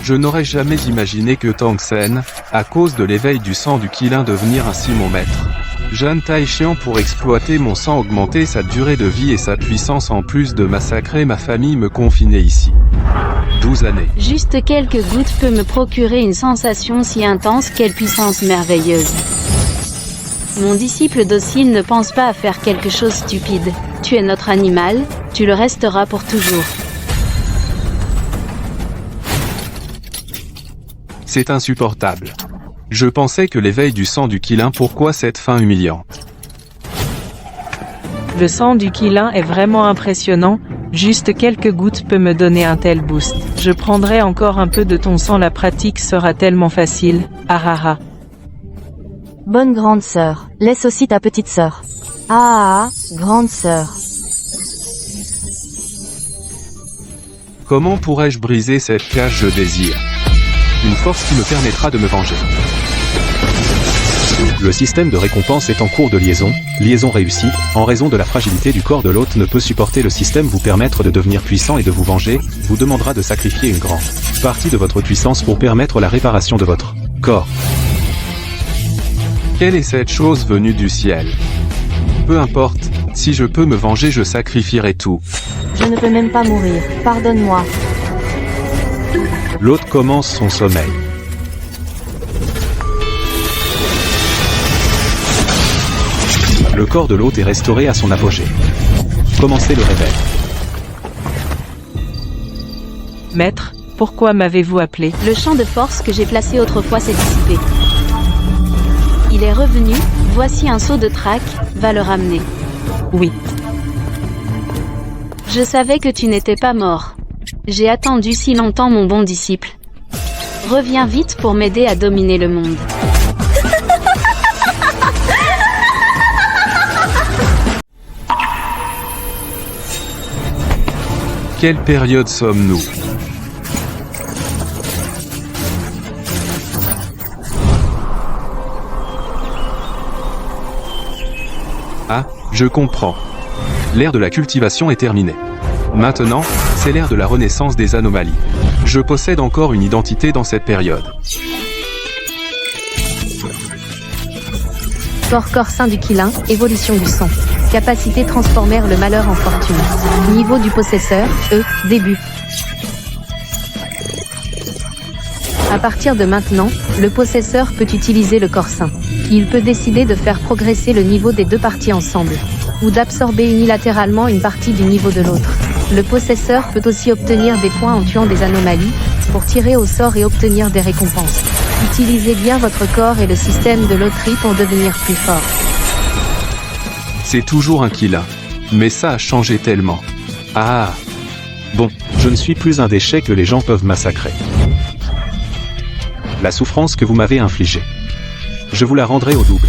Je n'aurais jamais imaginé que Tang Sen, à cause de l'éveil du sang du Qilin, devenir ainsi mon maître. Jeanne Taixian pour exploiter mon sang, augmenter sa durée de vie et sa puissance en plus de massacrer ma famille, me confiner ici. 12 années. Juste quelques gouttes peut me procurer une sensation si intense, quelle puissance merveilleuse. Mon disciple docile ne pense pas à faire quelque chose stupide. Tu es notre animal, tu le resteras pour toujours. C'est insupportable. Je pensais que l'éveil du sang du Qilin, pourquoi cette fin humiliante? Le sang du Qilin est vraiment impressionnant, juste quelques gouttes peut me donner un tel boost. Je prendrai encore un peu de ton sang, la pratique sera tellement facile, ah. Bonne grande sœur, laisse aussi ta petite sœur. Ah, grande sœur. Comment pourrais-je briser cette cage je désire? Une force qui me permettra de me venger. Le système de récompense est en cours de liaison. Liaison réussie. En raison de la fragilité du corps de l'hôte ne peut supporter le système vous permettre de devenir puissant et de vous venger, vous demandera de sacrifier une grande partie de votre puissance pour permettre la réparation de votre corps. Quelle est cette chose venue du ciel? Peu importe, si je peux me venger, je sacrifierai tout. Je ne peux même pas mourir, pardonne-moi. L'hôte commence son sommeil. Le corps de l'hôte est restauré à son apogée. Commencez le réveil. Maître, pourquoi m'avez-vous appelé? Le champ de force que j'ai placé autrefois s'est dissipé. Il est revenu, voici un seau de trac, va le ramener. Oui. Je savais que tu n'étais pas mort. J'ai attendu si longtemps, mon bon disciple. Reviens vite pour m'aider à dominer le monde. Quelle période sommes-nous? Ah, je comprends. L'ère de la cultivation est terminée. Maintenant, c'est l'ère de la renaissance des anomalies. Je possède encore une identité dans cette période. Corps saint du Qilin, évolution du sang. Capacité transformer le malheur en fortune. Niveau du possesseur, début. À partir de maintenant, le possesseur peut utiliser le corps saint. Il peut décider de faire progresser le niveau des deux parties ensemble, ou d'absorber unilatéralement une partie du niveau de l'autre. Le possesseur peut aussi obtenir des points en tuant des anomalies, pour tirer au sort et obtenir des récompenses. Utilisez bien votre corps et le système de loterie pour devenir plus fort. C'est toujours un Qilin. Mais ça a changé tellement. Ah. Bon, je ne suis plus un déchet que les gens peuvent massacrer. La souffrance que vous m'avez infligée, je vous la rendrai au double.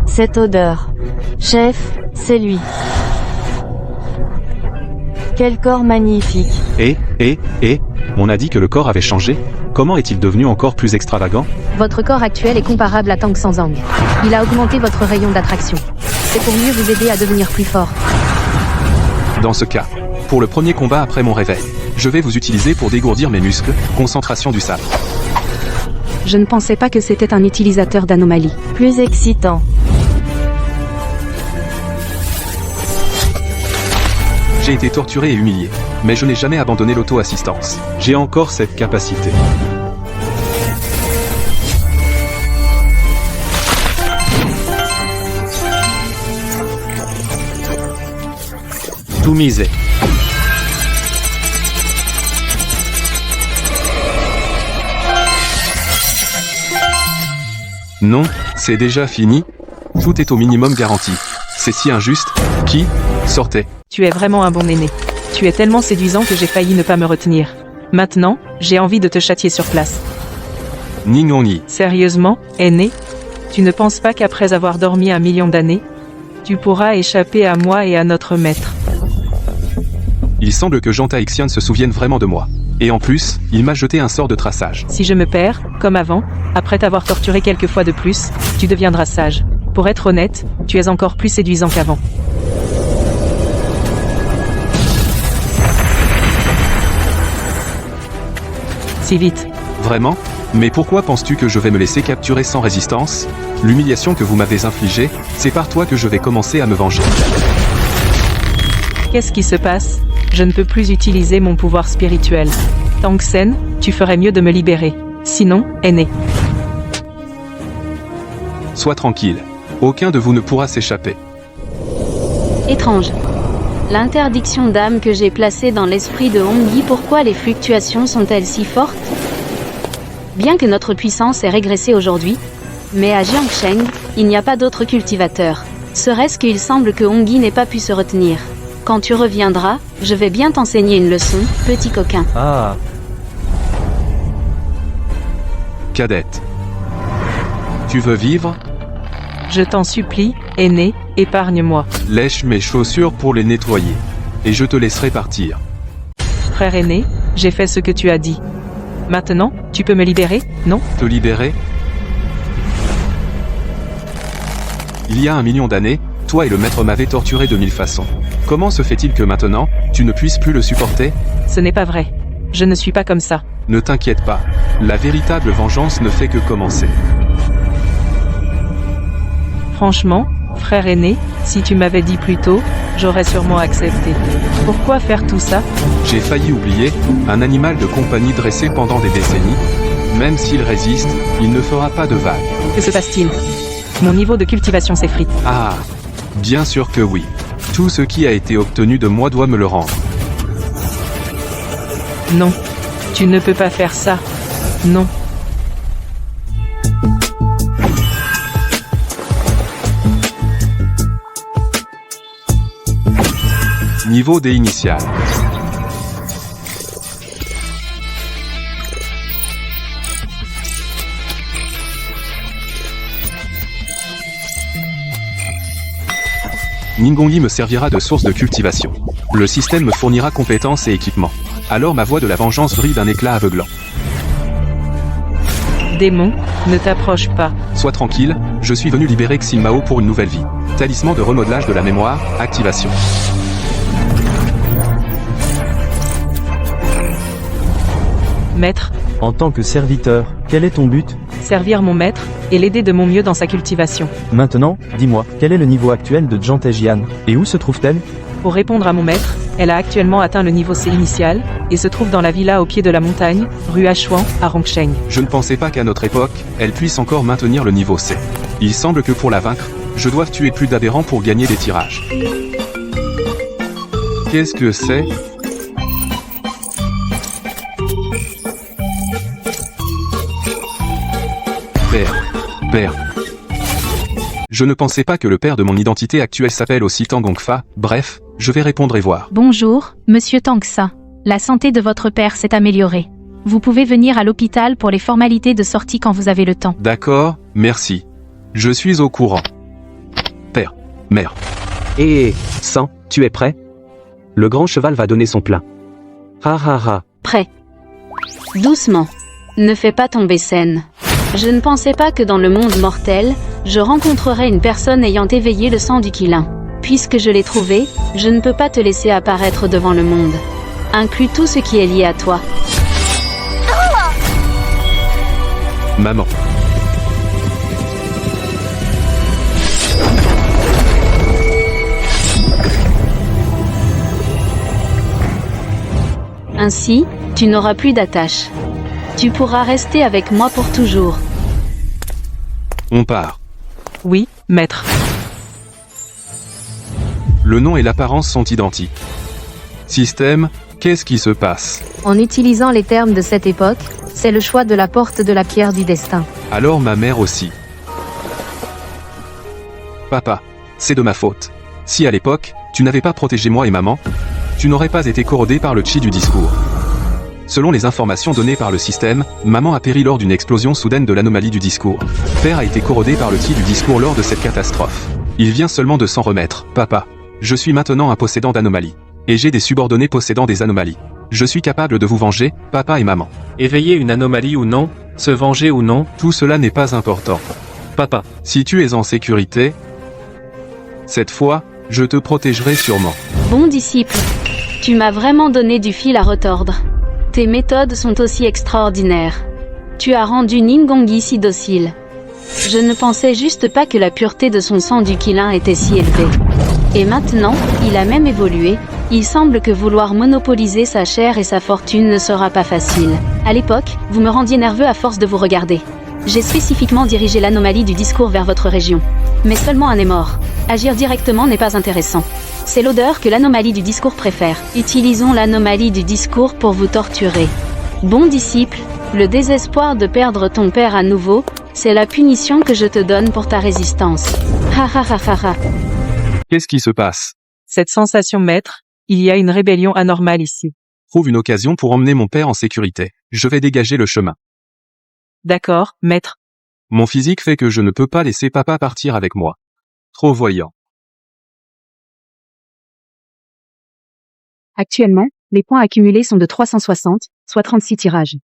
Cette odeur. Chef, c'est lui. Quel corps magnifique. On a dit que le corps avait changé? Comment est-il devenu encore plus extravagant? Votre corps actuel est comparable à Tang Sanzang. Il a augmenté votre rayon d'attraction. C'est pour mieux vous aider à devenir plus fort. Dans ce cas, pour le premier combat après mon réveil, je vais vous utiliser pour dégourdir mes muscles, concentration du sabre. Je ne pensais pas que c'était un utilisateur d'anomalies. Plus excitant. J'ai été torturé et humilié, mais je n'ai jamais abandonné l'auto-assistance. J'ai encore cette capacité. Tout miser. Non, c'est déjà fini. Tout est au minimum garanti. C'est si injuste. Qui? Sortez. Tu es vraiment un bon aîné. Tu es tellement séduisant que j'ai failli ne pas me retenir. Maintenant, j'ai envie de te châtier sur place. Ni non ni. Sérieusement, aîné? Tu ne penses pas qu'après avoir dormi 1 million d'années, tu pourras échapper à moi et à notre maître? Il semble que Jean Taixian se souvienne vraiment de moi. Et en plus, il m'a jeté un sort de traçage. Si je me perds, comme avant, après t'avoir torturé quelques fois de plus, tu deviendras sage. Pour être honnête, tu es encore plus séduisant qu'avant. si vite. Vraiment? Mais pourquoi penses-tu que je vais me laisser capturer sans résistance? L'humiliation que vous m'avez infligée, c'est par toi que je vais commencer à me venger. Qu'est-ce qui se passe? Je ne peux plus utiliser mon pouvoir spirituel. Tang Sen, tu ferais mieux de me libérer. Sinon, aîné. Sois tranquille. Aucun de vous ne pourra s'échapper. Étrange. L'interdiction d'âme que j'ai placée dans l'esprit de Hongyi, pourquoi les fluctuations sont-elles si fortes? Bien que notre puissance ait régressé aujourd'hui, mais à Jiangsheng, il n'y a pas d'autre cultivateur. Serait-ce qu'il semble que Hongyi n'ait pas pu se retenir. Quand tu reviendras, je vais bien t'enseigner une leçon, petit coquin. Ah, Cadette. Tu veux vivre? Je t'en supplie, aîné, épargne-moi. Lèche mes chaussures pour les nettoyer. Et je te laisserai partir. Frère aîné, j'ai fait ce que tu as dit. Maintenant, tu peux me libérer, non? Te libérer? Il y a 1 million d'années, toi et le maître m'avez torturé de 1000 façons. Comment se fait-il que maintenant, tu ne puisses plus le supporter? Ce n'est pas vrai. Je ne suis pas comme ça. Ne t'inquiète pas. La véritable vengeance ne fait que commencer. Franchement, frère aîné, si tu m'avais dit plus tôt, j'aurais sûrement accepté. Pourquoi faire tout ça? J'ai failli oublier, un animal de compagnie dressé pendant des décennies. Même s'il résiste, il ne fera pas de vagues. Que se passe-t-il? Mon niveau de cultivation s'effrite. Ah, bien sûr que oui. Tout ce qui a été obtenu de moi doit me le rendre. Non. Tu ne peux pas faire ça. Non. Niveau des initiales. Ningongyi me servira de source de cultivation. Le système me fournira compétences et équipements. Alors ma voix de la vengeance brille d'un éclat aveuglant. Démon, ne t'approche pas. Sois tranquille, je suis venu libérer Xin Mao pour une nouvelle vie. Talisman de remodelage de la mémoire, activation. Maître, en tant que serviteur, quel est ton but? servir mon maître, et l'aider de mon mieux dans sa cultivation. Maintenant, dis-moi, quel est le niveau actuel de Jiang Taijian? Et où se trouve-t-elle? Pour répondre à mon maître, elle a actuellement atteint le niveau C initial, et se trouve dans la villa au pied de la montagne, rue Achuan, à Rongsheng. Je ne pensais pas qu'à notre époque, elle puisse encore maintenir le niveau C. Il semble que pour la vaincre, je doive tuer plus d'adhérents pour gagner des tirages. Qu'est-ce que c'est? Père. Je ne pensais pas que le père de mon identité actuelle s'appelle aussi Tang Gongfa. Bref, je vais répondre et voir. Bonjour, monsieur Tangsa. La santé de votre père s'est améliorée. Vous pouvez venir à l'hôpital pour les formalités de sortie quand vous avez le temps. D'accord, merci. Je suis au courant. Père, mère. Sang, tu es prêt? Le grand cheval va donner son plein. Ha. Prêt. Doucement. Ne fais pas tomber Sen. Je ne pensais pas que dans le monde mortel, je rencontrerais une personne ayant éveillé le sang du Qilin. Puisque je l'ai trouvé, je ne peux pas te laisser apparaître devant le monde. Inclus tout ce qui est lié à toi. Maman. Ainsi, tu n'auras plus d'attache. Tu pourras rester avec moi pour toujours. On part. Oui, maître. Le nom et l'apparence sont identiques. Système, qu'est-ce qui se passe? En utilisant les termes de cette époque, c'est le choix de la porte de la pierre du destin. Alors ma mère aussi. Papa, c'est de ma faute. Si à l'époque, tu n'avais pas protégé moi et maman, tu n'aurais pas été corrodé par le chi du discours. Selon les informations données par le système, maman a péri lors d'une explosion soudaine de l'anomalie du discours. Père a été corrodé par le chi du discours lors de cette catastrophe. Il vient seulement de s'en remettre. Papa, je suis maintenant un possédant d'anomalies. Et j'ai des subordonnés possédant des anomalies. Je suis capable de vous venger, papa et maman. Éveiller une anomalie ou non, se venger ou non, tout cela n'est pas important. Papa. Si tu es en sécurité, cette fois, je te protégerai sûrement. Bon disciple, tu m'as vraiment donné du fil à retordre. Tes méthodes sont aussi extraordinaires. Tu as rendu Ningongi si docile. Je ne pensais juste pas que la pureté de son sang du Qilin était si élevée. Et maintenant, il a même évolué. Il semble que vouloir monopoliser sa chair et sa fortune ne sera pas facile. À l'époque, vous me rendiez nerveux à force de vous regarder. J'ai spécifiquement dirigé l'anomalie du discours vers votre région. Mais seulement un est mort. Agir directement n'est pas intéressant. C'est l'odeur que l'anomalie du discours préfère. Utilisons l'anomalie du discours pour vous torturer. Bon disciple, le désespoir de perdre ton père à nouveau, c'est la punition que je te donne pour ta résistance. Ha ha ha ha ha. Qu'est-ce qui se passe? Cette sensation maître, il y a une rébellion anormale ici. Trouve une occasion pour emmener mon père en sécurité. Je vais dégager le chemin. D'accord, maître. Mon physique fait que je ne peux pas laisser papa partir avec moi. Trop voyant. Actuellement, les points accumulés sont de 360, soit 36 tirages.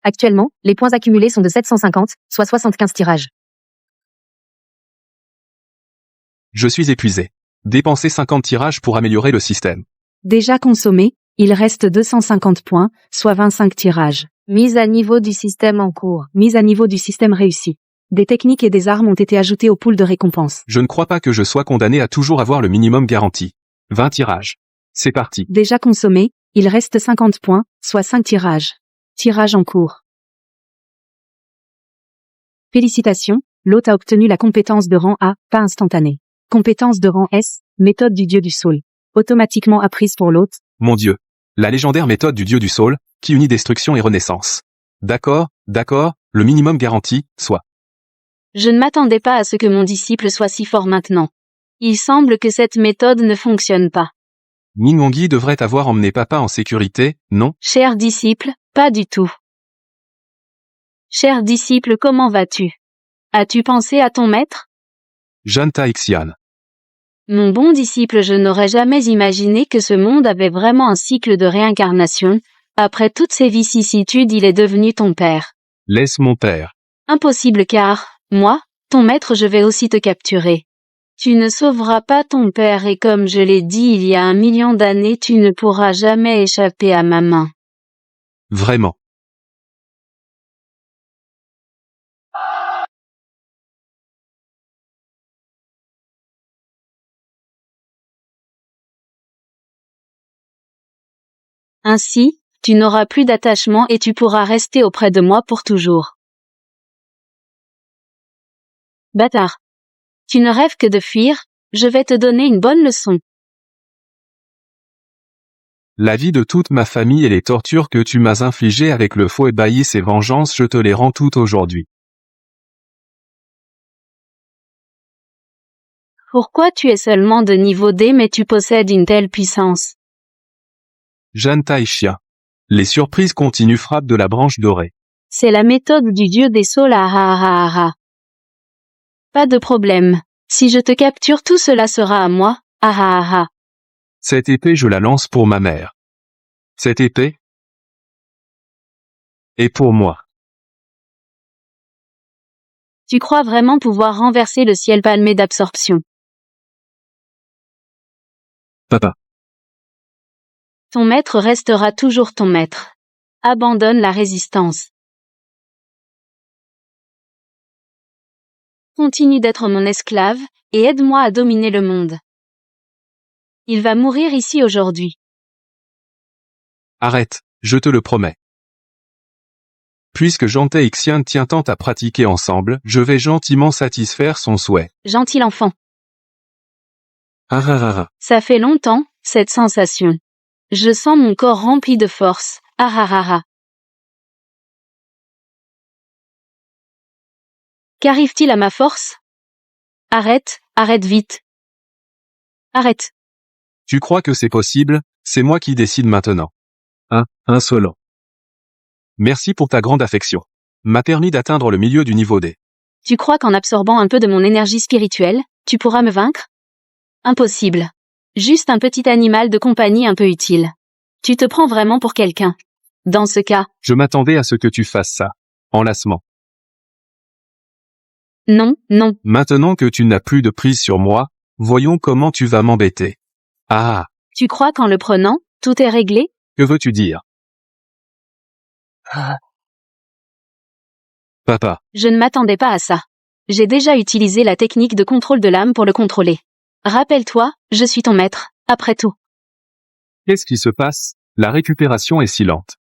Actuellement, les points accumulés sont de 750, soit 75 tirages. Je suis épuisé. Dépensez 50 tirages pour améliorer le système. Déjà consommé, il reste 250 points, soit 25 tirages. Mise à niveau du système en cours. Mise à niveau du système réussi. Des techniques et des armes ont été ajoutées au pool de récompenses. Je ne crois pas que je sois condamné à toujours avoir le minimum garanti. 20 tirages. C'est parti. Déjà consommé, il reste 50 points, soit 5 tirages. Tirage en cours. Félicitations, l'hôte a obtenu la compétence de rang A, pas instantanée. Compétence de rang S, méthode du dieu du Saul. Automatiquement apprise pour l'hôte. Mon Dieu. La légendaire méthode du dieu du Saul, qui unit destruction et renaissance. D'accord, le minimum garanti, soit. Je ne m'attendais pas à ce que mon disciple soit si fort maintenant. Il semble que cette méthode ne fonctionne pas. Ningongi devrait avoir emmené papa en sécurité, non? Cher disciple, pas du tout. Cher disciple, comment vas-tu? As-tu pensé à ton maître? Jeanne Taixian. Mon bon disciple, je n'aurais jamais imaginé que ce monde avait vraiment un cycle de réincarnation. Après toutes ces vicissitudes, il est devenu ton père. Laisse mon père. Impossible car, moi, ton maître, je vais aussi te capturer. Tu ne sauveras pas ton père et comme je l'ai dit il y a 1 million d'années, tu ne pourras jamais échapper à ma main. Vraiment. Ainsi, tu n'auras plus d'attachement et tu pourras rester auprès de moi pour toujours. Bâtard. Tu ne rêves que de fuir, je vais te donner une bonne leçon. La vie de toute ma famille et les tortures que tu m'as infligées avec le faux Ebaïs et vengeance, je te les rends toutes aujourd'hui. Pourquoi tu es seulement de niveau D mais tu possèdes une telle puissance? Jeanne Taishia. Les surprises continues frappent de la branche dorée. C'est la méthode du dieu des saules ah ah ah ah. Pas de problème. Si je te capture, tout cela sera à moi, ah ah ah ah. Cette épée, je la lance pour ma mère. Cette épée est pour moi. Tu crois vraiment pouvoir renverser le ciel palmé d'absorption? Papa. Ton maître restera toujours ton maître. Abandonne la résistance. Continue d'être mon esclave, et aide-moi à dominer le monde. Il va mourir ici aujourd'hui. Arrête, je te le promets. Puisque Jean Taixian tient tant à pratiquer ensemble, je vais gentiment satisfaire son souhait. Gentil enfant. Ah ah ah ah. Ça fait longtemps, cette sensation. Je sens mon corps rempli de force, ah ah ah ah. Qu'arrive-t-il à ma force? Arrête, arrête vite. Arrête. Tu crois que c'est possible? C'est moi qui décide maintenant. Insolent. Merci pour ta grande affection. M'a permis d'atteindre le milieu du niveau D. Tu crois qu'en absorbant un peu de mon énergie spirituelle, tu pourras me vaincre? Impossible. Juste un petit animal de compagnie un peu utile. Tu te prends vraiment pour quelqu'un. Dans ce cas. Je m'attendais à ce que tu fasses ça. Enlacement. Non, non. Maintenant que tu n'as plus de prise sur moi, voyons comment tu vas m'embêter. Ah, Tu crois qu'en le prenant, tout est réglé? Que veux-tu dire? Papa, Je ne m'attendais pas à ça. J'ai déjà utilisé la technique de contrôle de l'âme pour le contrôler. Rappelle-toi, je suis ton maître, après tout. qu'est-ce qui se passe? La récupération est si lente.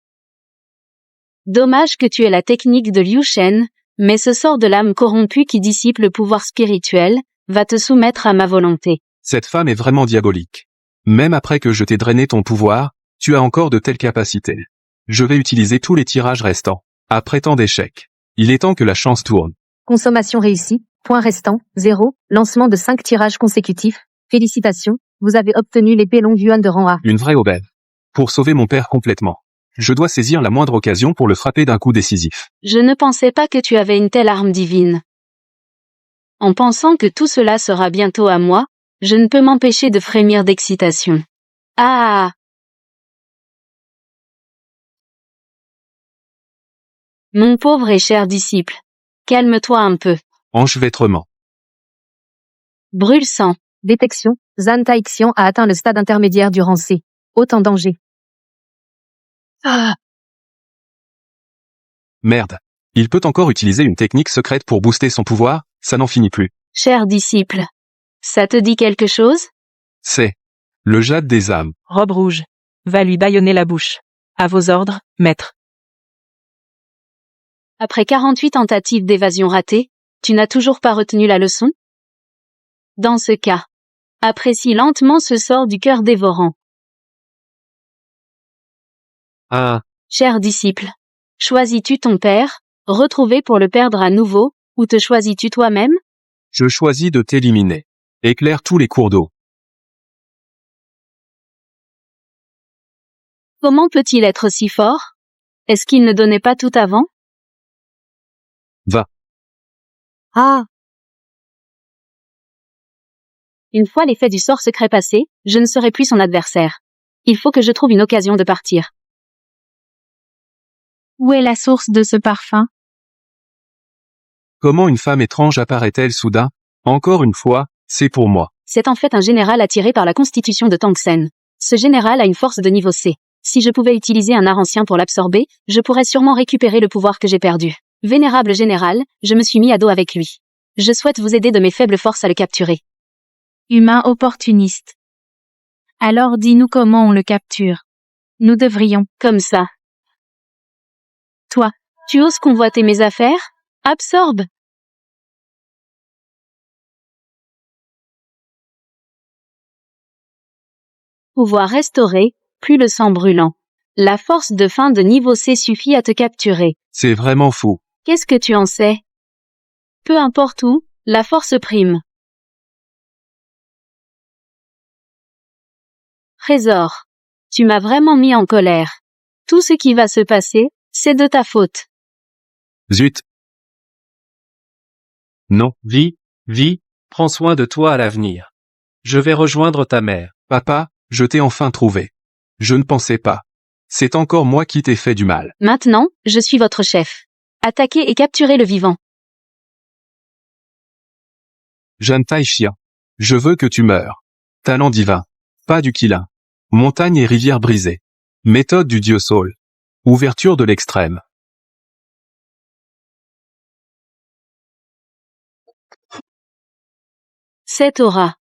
Dommage que tu aies la technique de Liu Shen, mais ce sort de l'âme corrompue qui dissipe le pouvoir spirituel, va te soumettre à ma volonté. Cette femme est vraiment diabolique. Même après que je t'ai drainé ton pouvoir, tu as encore de telles capacités. Je vais utiliser tous les tirages restants. Après tant d'échecs, il est temps que la chance tourne. Consommation réussie. Point restant, 0. Lancement de 5 tirages consécutifs. Félicitations, vous avez obtenu l'épée longue yuan de rang A. Une vraie aubaine. Pour sauver mon père complètement. Je dois saisir la moindre occasion pour le frapper d'un coup décisif. Je ne pensais pas que tu avais une telle arme divine. En pensant que tout cela sera bientôt à moi, je ne peux m'empêcher de frémir d'excitation. Ah! Mon pauvre et cher disciple. Calme-toi un peu. Enchevêtrement. Brûle-sang. Détection. Zhan Taixian a atteint le stade intermédiaire du rang C. Haut en danger. Merde. Il peut encore utiliser une technique secrète pour booster son pouvoir, ça n'en finit plus. Cher disciple. Ça te dit quelque chose? C'est le jade des âmes. Robe rouge. Va lui bâillonner la bouche. À vos ordres, maître. Après 48 tentatives d'évasion ratées, tu n'as toujours pas retenu la leçon? Dans ce cas, apprécie lentement ce sort du cœur dévorant. Ah, Cher disciple, choisis-tu ton père, retrouvé pour le perdre à nouveau, ou te choisis-tu toi-même? Je choisis de t'éliminer. Éclaire tous les cours d'eau. Comment peut-il être si fort? Est-ce qu'il ne donnait pas tout avant? Va. Ah! Une fois l'effet du sort secret passé, je ne serai plus son adversaire. Il faut que je trouve une occasion de partir. Où est la source de ce parfum? Comment une femme étrange apparaît-elle soudain? Encore une fois, c'est pour moi. C'est en fait un général attiré par la constitution de Tangsen. Ce général a une force de niveau C. Si je pouvais utiliser un art ancien pour l'absorber, je pourrais sûrement récupérer le pouvoir que j'ai perdu. Vénérable général, je me suis mis à dos avec lui. Je souhaite vous aider de mes faibles forces à le capturer. Humain opportuniste. Alors dis-nous comment on le capture. Nous devrions. Comme ça. Toi. Tu oses convoiter mes affaires? Absorbe. Pouvoir restauré, plus le sang brûlant. La force de fin de niveau C suffit à te capturer. C'est vraiment fou. Qu'est-ce que tu en sais? Peu importe où, la force prime. Trésor. Tu m'as vraiment mis en colère. Tout ce qui va se passer, c'est de ta faute. Zut. Non. vie, prends soin de toi à l'avenir. Je vais rejoindre ta mère. Papa, je t'ai enfin trouvé. Je ne pensais pas. C'est encore moi qui t'ai fait du mal. Maintenant, je suis votre chef. Attaquez et capturez le vivant. Jeanne Taïchien. Je veux que tu meures. Talent divin. Pas du Qilin. Montagne et rivière brisée. Méthode du dieu Saul. Ouverture de l'extrême. Cette aura.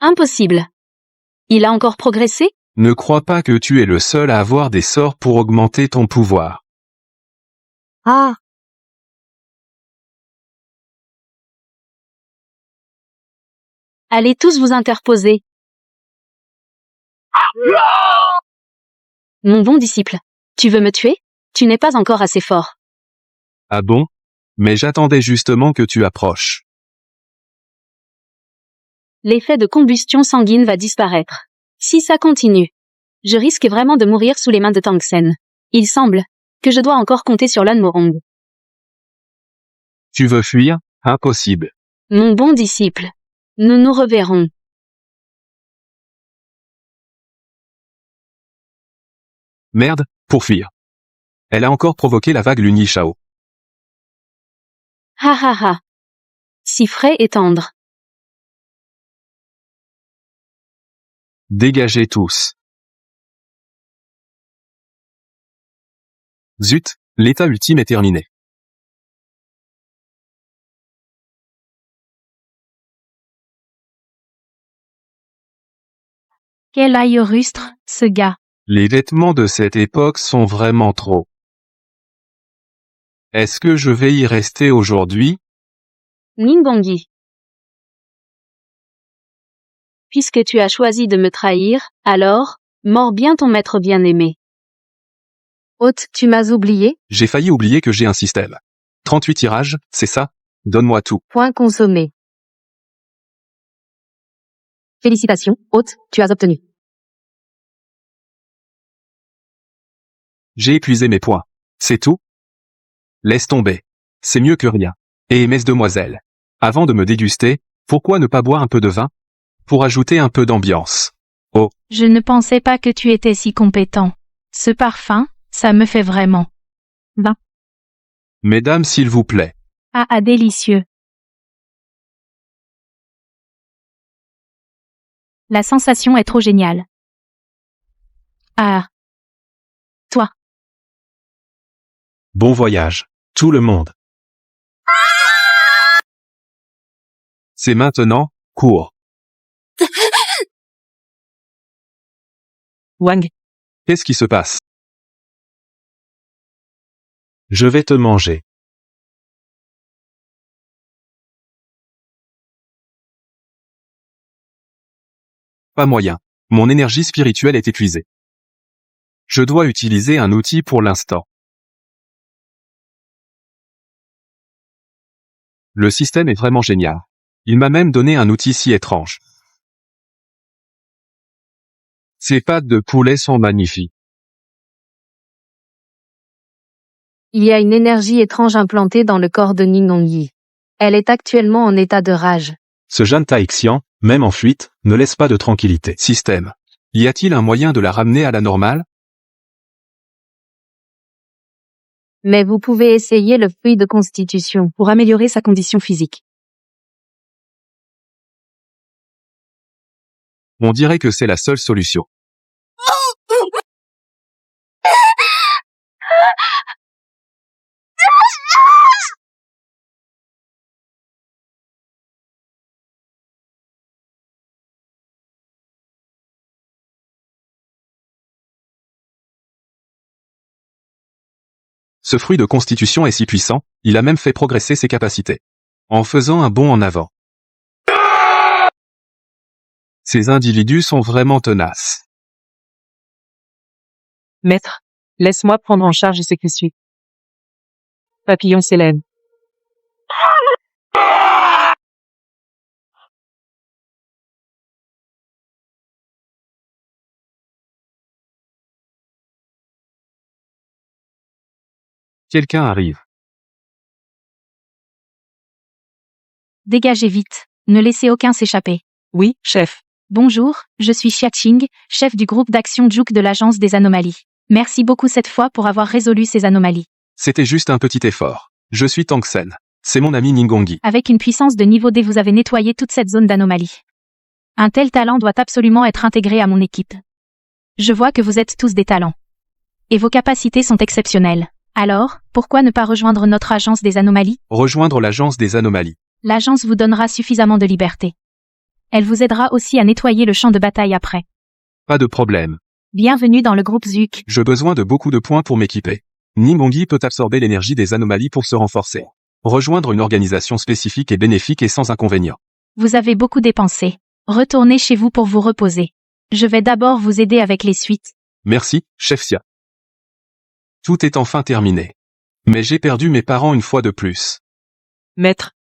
Impossible. Il a encore progressé? Ne crois pas que tu es le seul à avoir des sorts pour augmenter ton pouvoir. Ah! Allez tous vous interposer. Mon bon disciple. Tu veux me tuer? Tu n'es pas encore assez fort. Ah bon? Mais j'attendais justement que tu approches. L'effet de combustion sanguine va disparaître. Si ça continue, je risque vraiment de mourir sous les mains de Tangsen. Il semble que je dois encore compter sur Lan Morong. Tu veux fuir? Impossible. Mon bon disciple. Nous nous reverrons. Merde, pour fuir. Elle a encore provoqué la vague Luni Shao. Ha ha ha. Si frais et tendre. Dégagez tous. Zut, l'état ultime est terminé. Quel aïe rustre, ce gars. Les vêtements de cette époque sont vraiment trop. Est-ce que je vais y rester aujourd'hui? Ningongi. Puisque tu as choisi de me trahir, alors, mords bien ton maître bien-aimé. Hôte, tu m'as oublié? J'ai failli oublier que j'ai un système. 38 tirages, c'est ça? Donne-moi tout. Point consommé. Félicitations, hôte, tu as obtenu. J'ai épuisé mes points. C'est tout? Laisse tomber. C'est mieux que rien. Et mesdemoiselles, avant de me déguster, pourquoi ne pas boire un peu de vin? Pour ajouter un peu d'ambiance. Oh, Je ne pensais pas que tu étais si compétent. Ce parfum, ça me fait vraiment. mesdames s'il vous plaît. Ah, délicieux. La sensation est trop géniale. Ah. Toi. Bon voyage. Tout le monde. C'est maintenant, cours. Wang, Qu'est-ce qui se passe? Je vais te manger. Pas moyen. Mon énergie spirituelle est épuisée. Je dois utiliser un outil pour l'instant. Le système est vraiment génial. Il m'a même donné un outil si étrange. Ces pattes de poulet sont magnifiques. Il y a une énergie étrange implantée dans le corps de Ningongi. Elle est actuellement en état de rage. Ce jeune Taixian, même en fuite, ne laisse pas de tranquillité. Système. Y a-t-il un moyen de la ramener à la normale? Mais vous pouvez essayer le fruit de constitution Pour améliorer sa condition physique. On dirait que c'est la seule solution. Ce fruit de constitution est si puissant, il a même fait progresser ses capacités. En faisant un bond en avant. Ces individus sont vraiment tenaces. maître, laisse-moi prendre en charge ce qui suit. Papillon s'élève. Quelqu'un arrive. Dégagez vite. Ne laissez aucun s'échapper. Oui, chef. Bonjour, je suis Xiaqing, chef du groupe d'action Juke de l'Agence des anomalies. Merci beaucoup cette fois pour avoir résolu ces anomalies. C'était juste un petit effort. Je suis Tangsen. C'est mon ami Ningongi. Avec une puissance de niveau D, vous avez nettoyé toute cette zone d'anomalie. Un tel talent doit absolument être intégré à mon équipe. Je vois que vous êtes tous des talents. Et vos capacités sont exceptionnelles. Alors, pourquoi ne pas rejoindre notre agence des anomalies? Rejoindre l'agence des anomalies. L'agence vous donnera suffisamment de liberté. Elle vous aidera aussi à nettoyer le champ de bataille après. Pas de problème. Bienvenue dans le groupe Zuk. J'ai besoin de beaucoup de points pour m'équiper. Ningongi peut absorber l'énergie des anomalies pour se renforcer. Rejoindre une organisation spécifique est bénéfique et sans inconvénient. Vous avez beaucoup dépensé. Retournez chez vous pour vous reposer. Je vais d'abord vous aider avec les suites. Merci, chef Xia. Tout est enfin terminé. Mais j'ai perdu mes parents une fois de plus. Maître.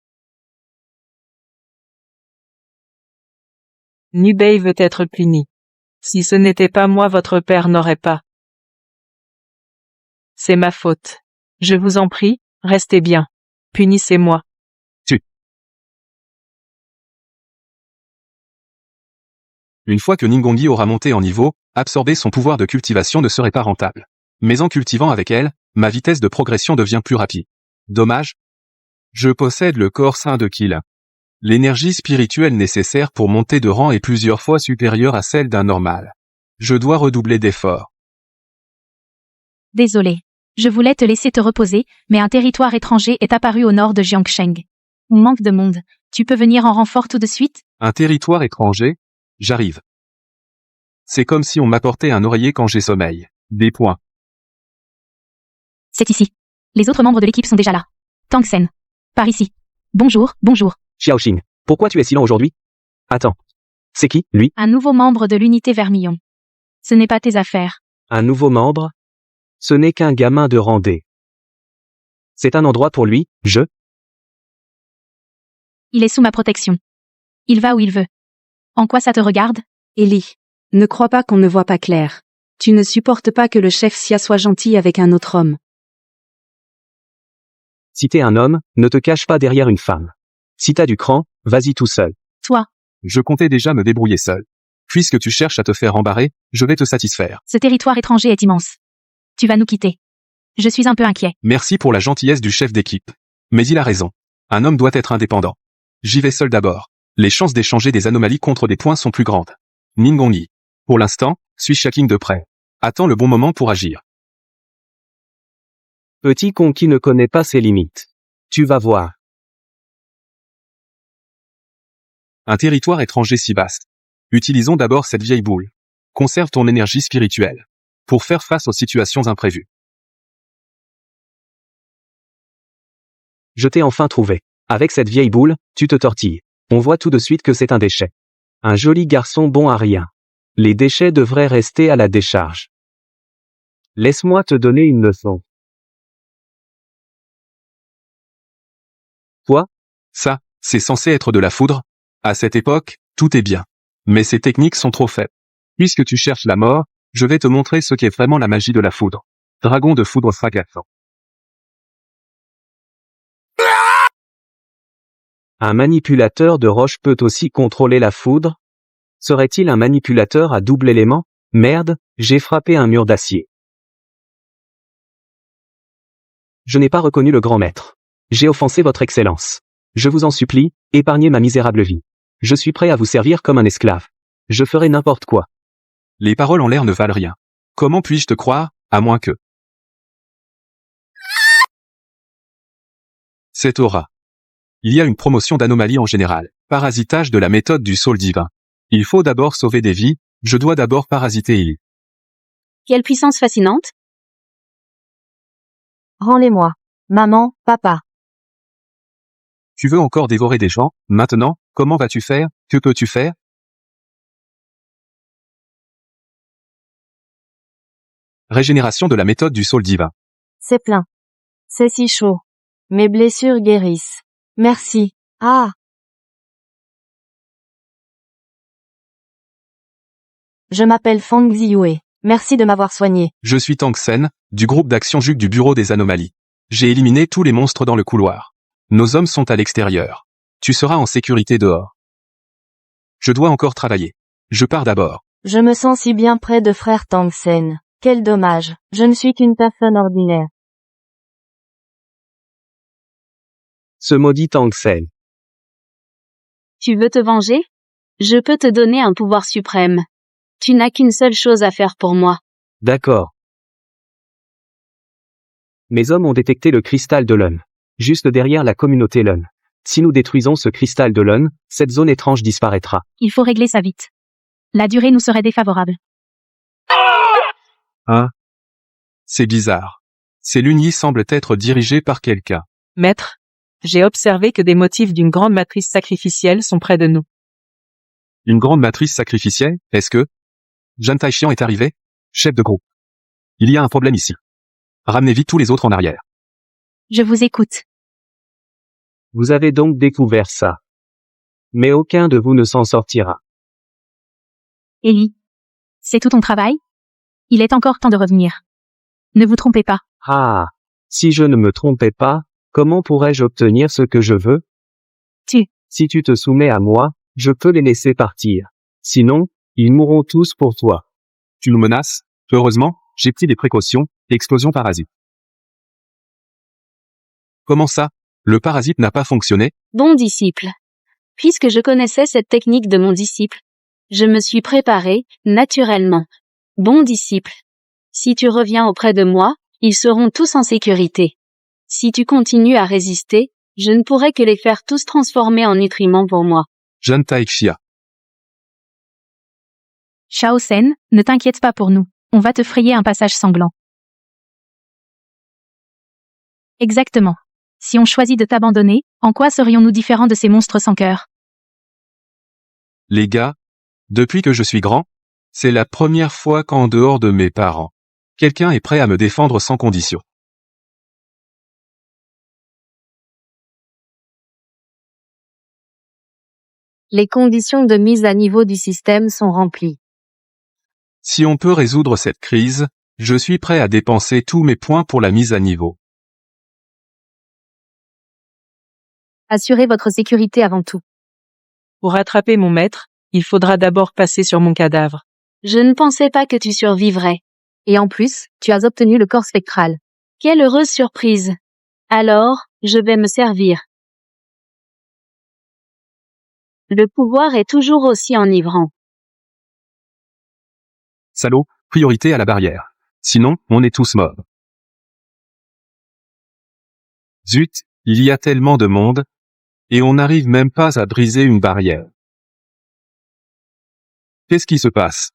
Nubei veut être puni. Si ce n'était pas moi, votre père n'aurait pas. C'est ma faute. Je vous en prie, restez bien. Punissez-moi. Une fois que Ningongi aura monté en niveau, absorber son pouvoir de cultivation ne serait pas rentable. Mais en cultivant avec elle, ma vitesse de progression devient plus rapide. Dommage. Je possède le corps sain de Kila. L'énergie spirituelle nécessaire pour monter de rang est plusieurs fois supérieure à celle d'un normal. Je dois redoubler d'efforts. Désolé. Je voulais te laisser te reposer, mais un territoire étranger est apparu au nord de Jiangsheng. On manque de monde. Tu peux venir en renfort tout de suite? Un territoire étranger? J'arrive. C'est comme si on m'apportait un oreiller quand j'ai sommeil. Des points. C'est ici. Les autres membres de l'équipe sont déjà là. Tangsen. Par ici. Bonjour, bonjour. Xiaoxing, pourquoi tu es si lent aujourd'hui? Attends. C'est qui, lui? Un nouveau membre de l'unité Vermillon. Ce n'est pas tes affaires. Un nouveau membre? Ce n'est qu'un gamin de rang D. C'est un endroit pour lui, Il est sous ma protection. Il va où il veut. En quoi ça te regarde? Ellie, ne crois pas qu'on ne voit pas clair. Tu ne supportes pas que le chef Xia soit gentil avec un autre homme. Si t'es un homme, ne te cache pas derrière une femme. Si t'as du cran, vas-y tout seul. Toi, Je comptais déjà me débrouiller seul. Puisque tu cherches à te faire embarrer, je vais te satisfaire. ce territoire étranger est immense. Tu vas nous quitter. Je suis un peu inquiet. Merci pour la gentillesse du chef d'équipe. Mais il a raison. Un homme doit être indépendant. J'y vais seul d'abord. Les chances d'échanger des anomalies contre des points sont plus grandes. Ningongyi. Pour l'instant, suis Shaking de près. Attends le bon moment pour agir. Petit con qui ne connaît pas ses limites. Tu vas voir. Un territoire étranger si vaste. Utilisons d'abord cette vieille boule. Conserve ton énergie spirituelle. Pour faire face aux situations imprévues. Je t'ai enfin trouvé. Avec cette vieille boule, tu te tortilles. On voit tout de suite que c'est un déchet. Un joli garçon bon à rien. Les déchets devraient rester à la décharge. Laisse-moi te donner une leçon. Quoi? Ça, c'est censé être de la foudre. À cette époque, tout est bien. Mais ces techniques sont trop faibles. Puisque tu cherches la mort, je vais te montrer ce qu'est vraiment la magie de la foudre. Dragon de foudre fracassant. Un manipulateur de roche peut aussi contrôler la foudre? Serait-il un manipulateur à double élément? Merde, j'ai frappé un mur d'acier. Je n'ai pas reconnu le grand maître. J'ai offensé votre excellence. Je vous en supplie, épargnez ma misérable vie. Je suis prêt à vous servir comme un esclave. Je ferai n'importe quoi. Les paroles en l'air ne valent rien. Comment puis-je te croire, à moins que... Cette aura. Il y a une promotion d'anomalies en général. Parasitage de la méthode du saule divin. Il faut d'abord sauver des vies, je dois d'abord parasiter Ellie. Quelle puissance fascinante! Rends-les-moi. Maman, papa. Tu veux encore dévorer des gens, maintenant, comment vas-tu faire, que peux-tu faire? Régénération de la méthode du saule divin. C'est plein. C'est si chaud. Mes blessures guérissent. Merci. Ah. Je m'appelle Fang Ziyue. Merci de m'avoir soigné. Je suis Tangsen, du groupe d'action Juc du bureau des anomalies. J'ai éliminé tous les monstres dans le couloir. Nos hommes sont à l'extérieur. Tu seras en sécurité dehors. Je dois encore travailler. Je pars d'abord. Je me sens si bien près de frère Tangsen. Quel dommage. Je ne suis qu'une personne ordinaire. Ce maudit Tangsen. Tu veux te venger? Je peux te donner un pouvoir suprême. Tu n'as qu'une seule chose à faire pour moi. D'accord. Mes hommes ont détecté le cristal de Lun. Juste derrière la communauté Lun. Si nous détruisons ce cristal de Lun, cette zone étrange disparaîtra. Il faut régler ça vite. La durée nous serait défavorable. Hein? C'est bizarre. Ces luniers semblent être dirigés par quelqu'un. Maître, j'ai observé que des motifs d'une grande matrice sacrificielle sont près de nous. Une grande matrice sacrificielle, est-ce que... Jan Taixian est arrivé? Chef de groupe. Il y a un problème ici. Ramenez vite tous les autres en arrière. Je vous écoute. Vous avez donc découvert ça. Mais aucun de vous ne s'en sortira. Ellie. C'est tout ton travail? Il est encore temps de revenir. Ne vous trompez pas. Ah. Si je ne me trompais pas, comment pourrais-je obtenir ce que je veux? Si tu te soumets à moi, je peux les laisser partir. Sinon, ils mourront tous pour toi. Tu nous menaces? Heureusement, j'ai pris des précautions, explosion parasite. Comment ça? Le parasite n'a pas fonctionné? Bon disciple. Puisque je connaissais cette technique de mon disciple, je me suis préparé, naturellement. Bon disciple. Si tu reviens auprès de moi, ils seront tous en sécurité. Si tu continues à résister, je ne pourrai que les faire tous transformer en nutriments pour moi. Jeune Taixia. Shao Sen, ne t'inquiète pas pour nous. On va te frayer un passage sanglant. Exactement. Si on choisit de t'abandonner, en quoi serions-nous différents de ces monstres sans cœur? Les gars, depuis que je suis grand, c'est la première fois qu'en dehors de mes parents, quelqu'un est prêt à me défendre sans condition. Les conditions de mise à niveau du système sont remplies. Si on peut résoudre cette crise, je suis prêt à dépenser tous mes points pour la mise à niveau. Assurez votre sécurité avant tout. Pour rattraper mon maître, il faudra d'abord passer sur mon cadavre. Je ne pensais pas que tu survivrais. Et en plus, tu as obtenu le corps spectral. Quelle heureuse surprise. Alors, je vais me servir. Le pouvoir est toujours aussi enivrant. Salaud, priorité à la barrière. Sinon, on est tous morts. Zut, il y a tellement de monde, et on n'arrive même pas à briser une barrière. Qu'est-ce qui se passe?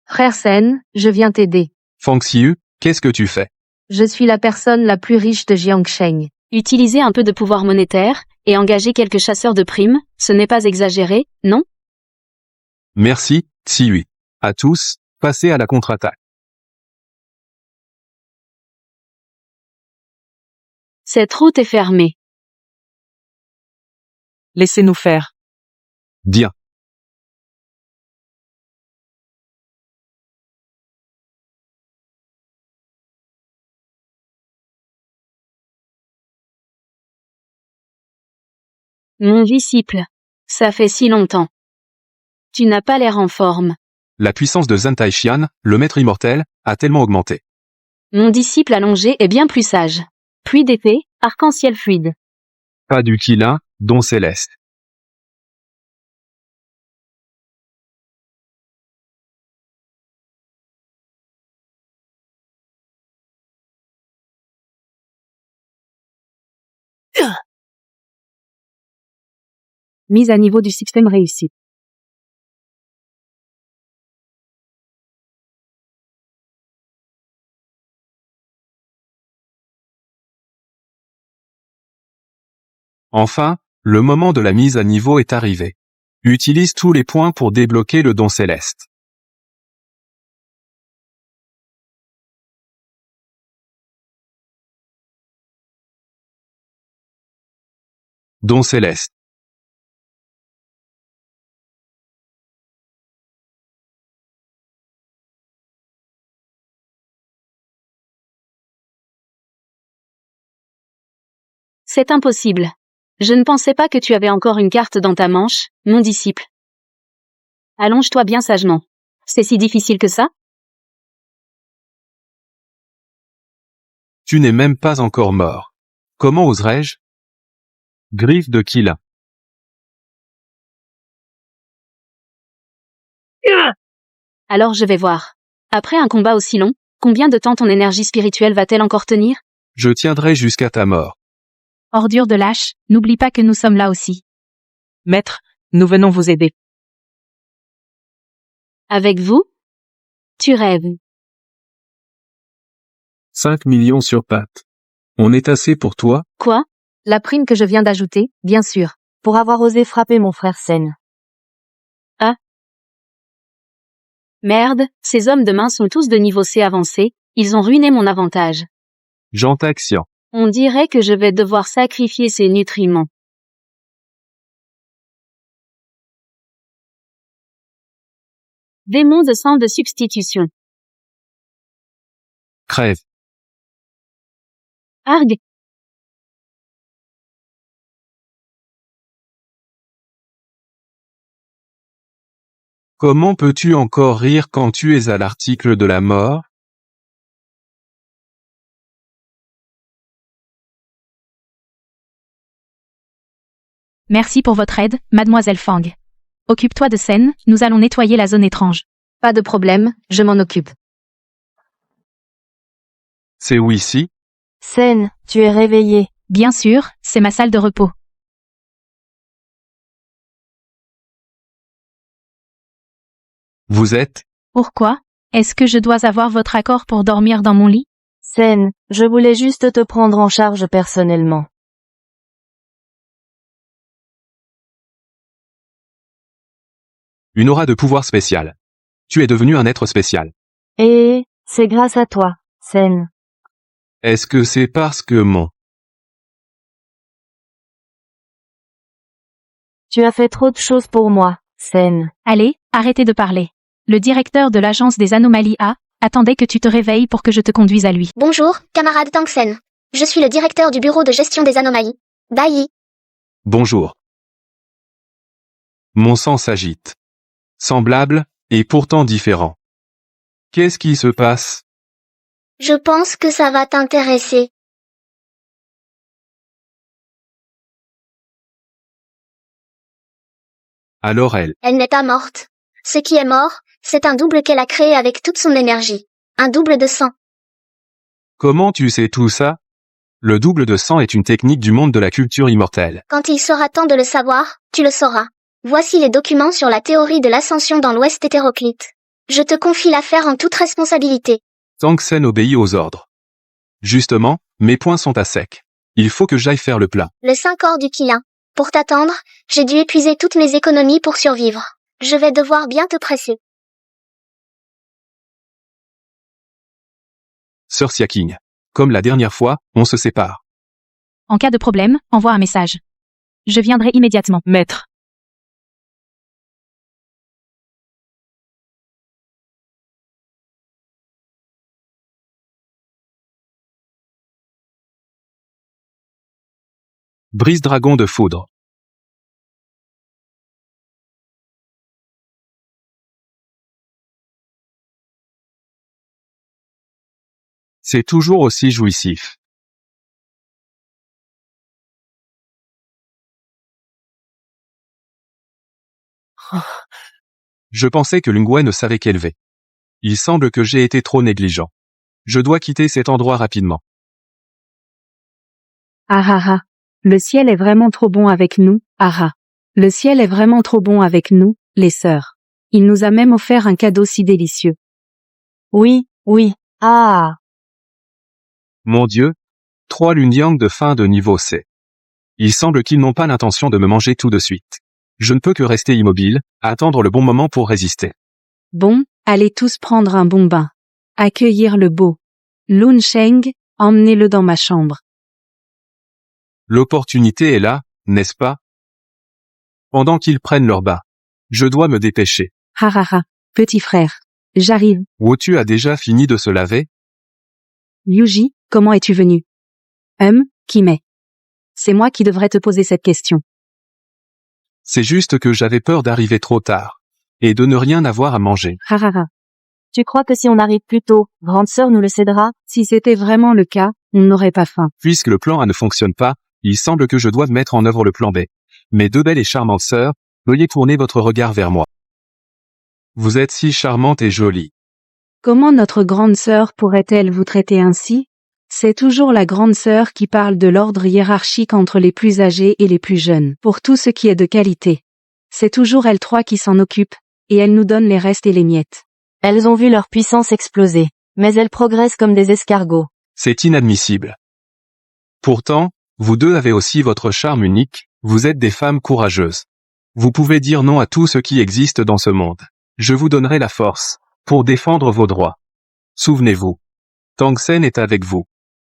Frère Sen, je viens t'aider. Fang Xiu, qu'est-ce que tu fais? Je suis la personne la plus riche de Jiangsheng. Utiliser un peu de pouvoir monétaire, et engager quelques chasseurs de primes, ce n'est pas exagéré, non? Merci, Xiu. À tous, passez à la contre-attaque. Cette route est fermée. Laissez-nous faire. Bien. Mon disciple. Ça fait si longtemps. Tu n'as pas l'air en forme. La puissance de Zhen Taixian, le maître immortel, a tellement augmenté. Mon disciple allongé est bien plus sage. Pluie d'épée, arc-en-ciel fluide. Pas du Qilin, don céleste. Mise à niveau du système réussie. Enfin, le moment de la mise à niveau est arrivé. Utilise tous les points pour débloquer le don céleste. Don céleste. C'est impossible. Je ne pensais pas que tu avais encore une carte dans ta manche, mon disciple. Allonge-toi bien sagement. C'est si difficile que ça? Tu n'es même pas encore mort. Comment oserais-je? Griffe de Qilin. Alors je vais voir. Après un combat aussi long, combien de temps ton énergie spirituelle va-t-elle encore tenir? Je tiendrai jusqu'à ta mort. Ordure de lâche, n'oublie pas que nous sommes là aussi. Maître, nous venons vous aider. Avec vous? Tu rêves. 5 millions sur pattes. On est assez pour toi? Quoi? La prime que je viens d'ajouter, bien sûr. Pour avoir osé frapper mon frère Sen. Merde, ces hommes de main sont tous de niveau C avancé, ils ont ruiné mon avantage. Jean Taxian. On dirait que je vais devoir sacrifier ces nutriments. Démon de sang de substitution. Crève. Arg. Comment peux-tu encore rire quand tu es à l'article de la mort? Merci pour votre aide, mademoiselle Fang. Occupe-toi de Sen, nous allons nettoyer la zone étrange. Pas de problème, je m'en occupe. C'est où ici? Sen, tu es réveillé. Bien sûr, c'est ma salle de repos. Vous êtes? Pourquoi? Est-ce que je dois avoir votre accord pour dormir dans mon lit? Sen, je voulais juste te prendre en charge personnellement. Une aura de pouvoir spécial. Tu es devenu un être spécial. Et, c'est grâce à toi, Sen. Est-ce que c'est parce que mon... Tu as fait trop de choses pour moi, Sen. Allez, arrêtez de parler. Le directeur de l'agence des anomalies attendait que tu te réveilles pour que je te conduise à lui. Bonjour, camarade Tang Sen. Je suis le directeur du bureau de gestion des anomalies. Bai. Bonjour. Mon sang s'agite. Semblable, et pourtant différent. Qu'est-ce qui se passe? Je pense que ça va t'intéresser. Alors elle. Elle n'est pas morte. Ce qui est mort, c'est un double qu'elle a créé avec toute son énergie. Un double de sang. Comment tu sais tout ça? Le double de sang est une technique du monde de la culture immortelle. Quand il sera temps de le savoir, tu le sauras. Voici les documents sur la théorie de l'ascension dans l'Ouest hétéroclite. Je te confie l'affaire en toute responsabilité. Tang Sen obéit aux ordres. Justement, mes poings sont à sec. Il faut que j'aille faire le plat. Le 5 corps du Qilin. Pour t'attendre, j'ai dû épuiser toutes mes économies pour survivre. Je vais devoir bien te presser. Sœur Siaking. Comme la dernière fois, on se sépare. En cas de problème, envoie un message. Je viendrai immédiatement. Maître. Brise dragon de foudre. C'est toujours aussi jouissif. Je pensais que Lungwe ne savait qu'élever. Il semble que j'ai été trop négligent. Je dois quitter cet endroit rapidement. Ah ah ah. Le ciel est vraiment trop bon avec nous, ah ah. Le ciel est vraiment trop bon avec nous, les sœurs. Il nous a même offert un cadeau si délicieux. Oui, oui, ah. Mon Dieu, 3 Lunyang de fin de niveau C. Il semble qu'ils n'ont pas l'intention de me manger tout de suite. Je ne peux que rester immobile, attendre le bon moment pour résister. Bon, allez tous prendre un bon bain. Accueillir le beau Lun Sheng, emmenez-le dans ma chambre. L'opportunité est là, n'est-ce pas? Pendant qu'ils prennent leur bain. Je dois me dépêcher. Ha ha ha, petit frère. J'arrive. Wotu a déjà fini de se laver? Yuji, comment es-tu venu? Qui m'est? C'est moi qui devrais te poser cette question. C'est juste que j'avais peur d'arriver trop tard. Et de ne rien avoir à manger. Ha ha ha. Tu crois que si on arrive plus tôt, grande sœur nous le cédera? Si c'était vraiment le cas, on n'aurait pas faim. Puisque le plan A ne fonctionne pas, il semble que je doive mettre en œuvre le plan B. Mes deux belles et charmantes sœurs, veuillez tourner votre regard vers moi. Vous êtes si charmantes et jolies. Comment notre grande sœur pourrait-elle vous traiter ainsi? C'est toujours la grande sœur qui parle de l'ordre hiérarchique entre les plus âgés et les plus jeunes, pour tout ce qui est de qualité. C'est toujours elles trois qui s'en occupent, et elles nous donnent les restes et les miettes. Elles ont vu leur puissance exploser, mais elles progressent comme des escargots. C'est inadmissible. Pourtant, vous deux avez aussi votre charme unique, vous êtes des femmes courageuses. Vous pouvez dire non à tout ce qui existe dans ce monde. Je vous donnerai la force, pour défendre vos droits. Souvenez-vous. Tang Sen est avec vous.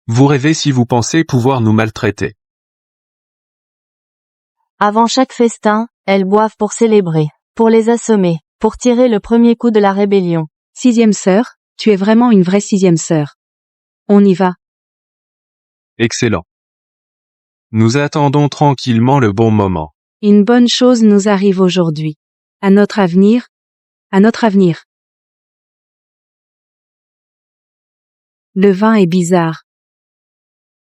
Vous rêvez si vous pensez pouvoir nous maltraiter. Avant chaque festin, elles boivent pour célébrer, pour les assommer, pour tirer le premier coup de la rébellion. 6e sœur, tu es vraiment une vraie 6e sœur. On y va. Excellent. Nous attendons tranquillement le bon moment. Une bonne chose nous arrive aujourd'hui. À notre avenir. À notre avenir. Le vin est bizarre.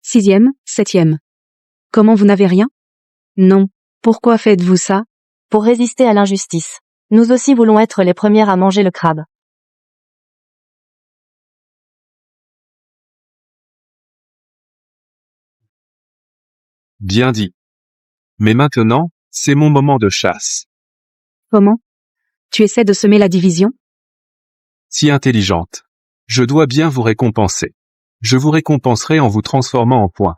6e, 7e. Comment vous n'avez rien? Non, Pourquoi faites-vous ça? Pour résister à l'injustice. Nous aussi voulons être les premières à manger le crabe. Bien dit. Mais maintenant, c'est mon moment de chasse. Comment? Tu essaies de semer la division? Si intelligente. Je dois bien vous récompenser. Je vous récompenserai en vous transformant en point.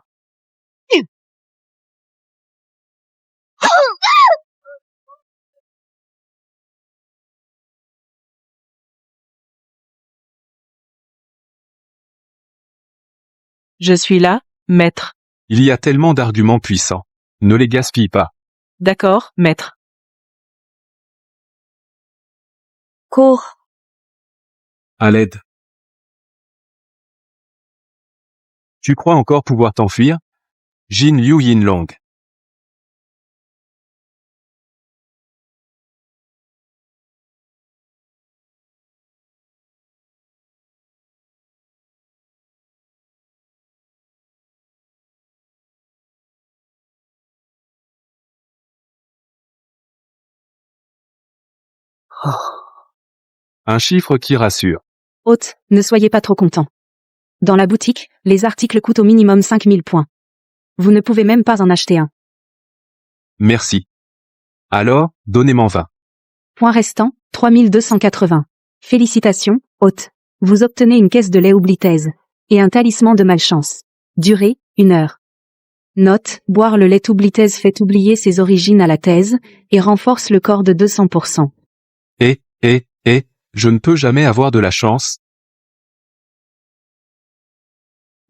Je suis là, maître. Il y a tellement d'arguments puissants. Ne les gaspille pas. D'accord, maître. Cours. À l'aide. Tu crois encore pouvoir t'enfuir? Jin Liu Yinlong. Un chiffre qui rassure. Hôte, ne soyez pas trop content. Dans la boutique, les articles coûtent au minimum 5000 points. Vous ne pouvez même pas en acheter un. Merci. Alors, donnez-moi 20. Point restant, 3280. Félicitations, hôte. Vous obtenez une caisse de lait oublitaise. Et un talisman de malchance. Durée, 1 heure. Note, boire le lait oublitaise fait oublier ses origines à la thèse, et renforce le corps de 200%. Je ne peux jamais avoir de la chance.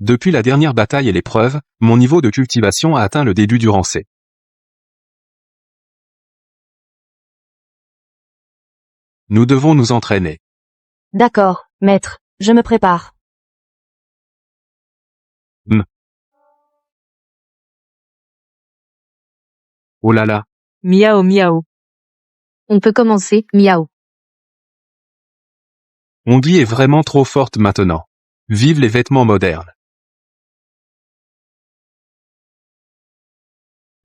Depuis la dernière bataille et l'épreuve, mon niveau de cultivation a atteint le début du rancé. Nous devons nous entraîner. D'accord, maître. Je me prépare. Oh là là. Miao miao. On peut commencer, miaou. Mon vie est vraiment trop forte maintenant. Vive les vêtements modernes.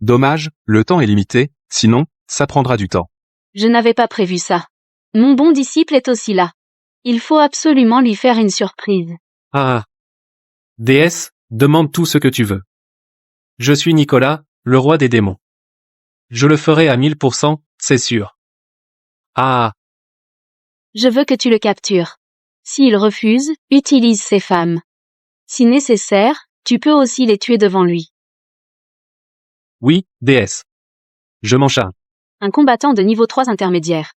Dommage, le temps est limité, sinon, ça prendra du temps. Je n'avais pas prévu ça. Mon bon disciple est aussi là. Il faut absolument lui faire une surprise. Ah. Déesse, demande tout ce que tu veux. Je suis Nicolas, le roi des démons. Je le ferai à 1000%, c'est sûr. Ah. Je veux que tu le captures. S'il refuse, utilise ses femmes. Si nécessaire, tu peux aussi les tuer devant lui. Oui, déesse. Je m'en charge. Un combattant de niveau 3 intermédiaire.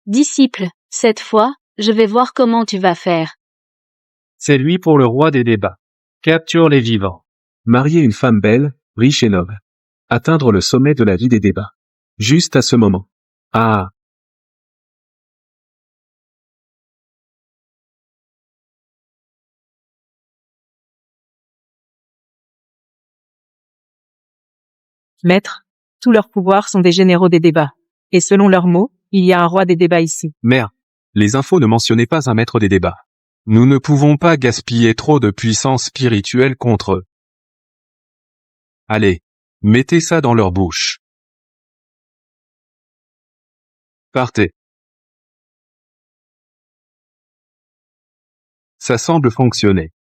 Disciple, cette fois, je vais voir comment tu vas faire. C'est lui pour le roi des débats. Capture les vivants. Marier une femme belle, riche et noble. Atteindre le sommet de la vie des débats. Juste à ce moment. Ah. Maître, tous leurs pouvoirs sont des généraux des débats. Et selon leurs mots, il y a un roi des débats ici. Merde. Les infos ne mentionnaient pas un maître des débats. Nous ne pouvons pas gaspiller trop de puissance spirituelle contre eux. Allez, mettez ça dans leur bouche. Partez. Ça semble fonctionner.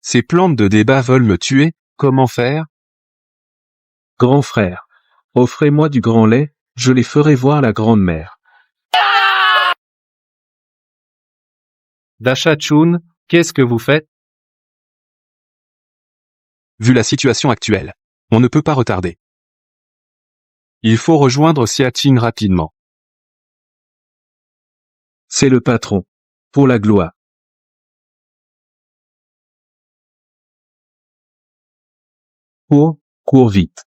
Ces plantes de débat veulent me tuer, comment faire? Grand frère. Offrez-moi du grand lait, je les ferai voir la grande mère. Dasha Chun, qu'est-ce que vous faites? Vu la situation actuelle, on ne peut pas retarder. Il faut rejoindre Xiating rapidement. C'est le patron. Pour la gloire. Cours vite.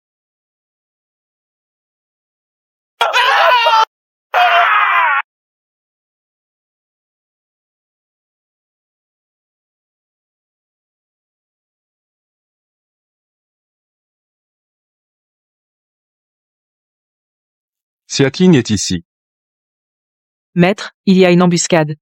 Xiating est ici. Maître, il y a une embuscade.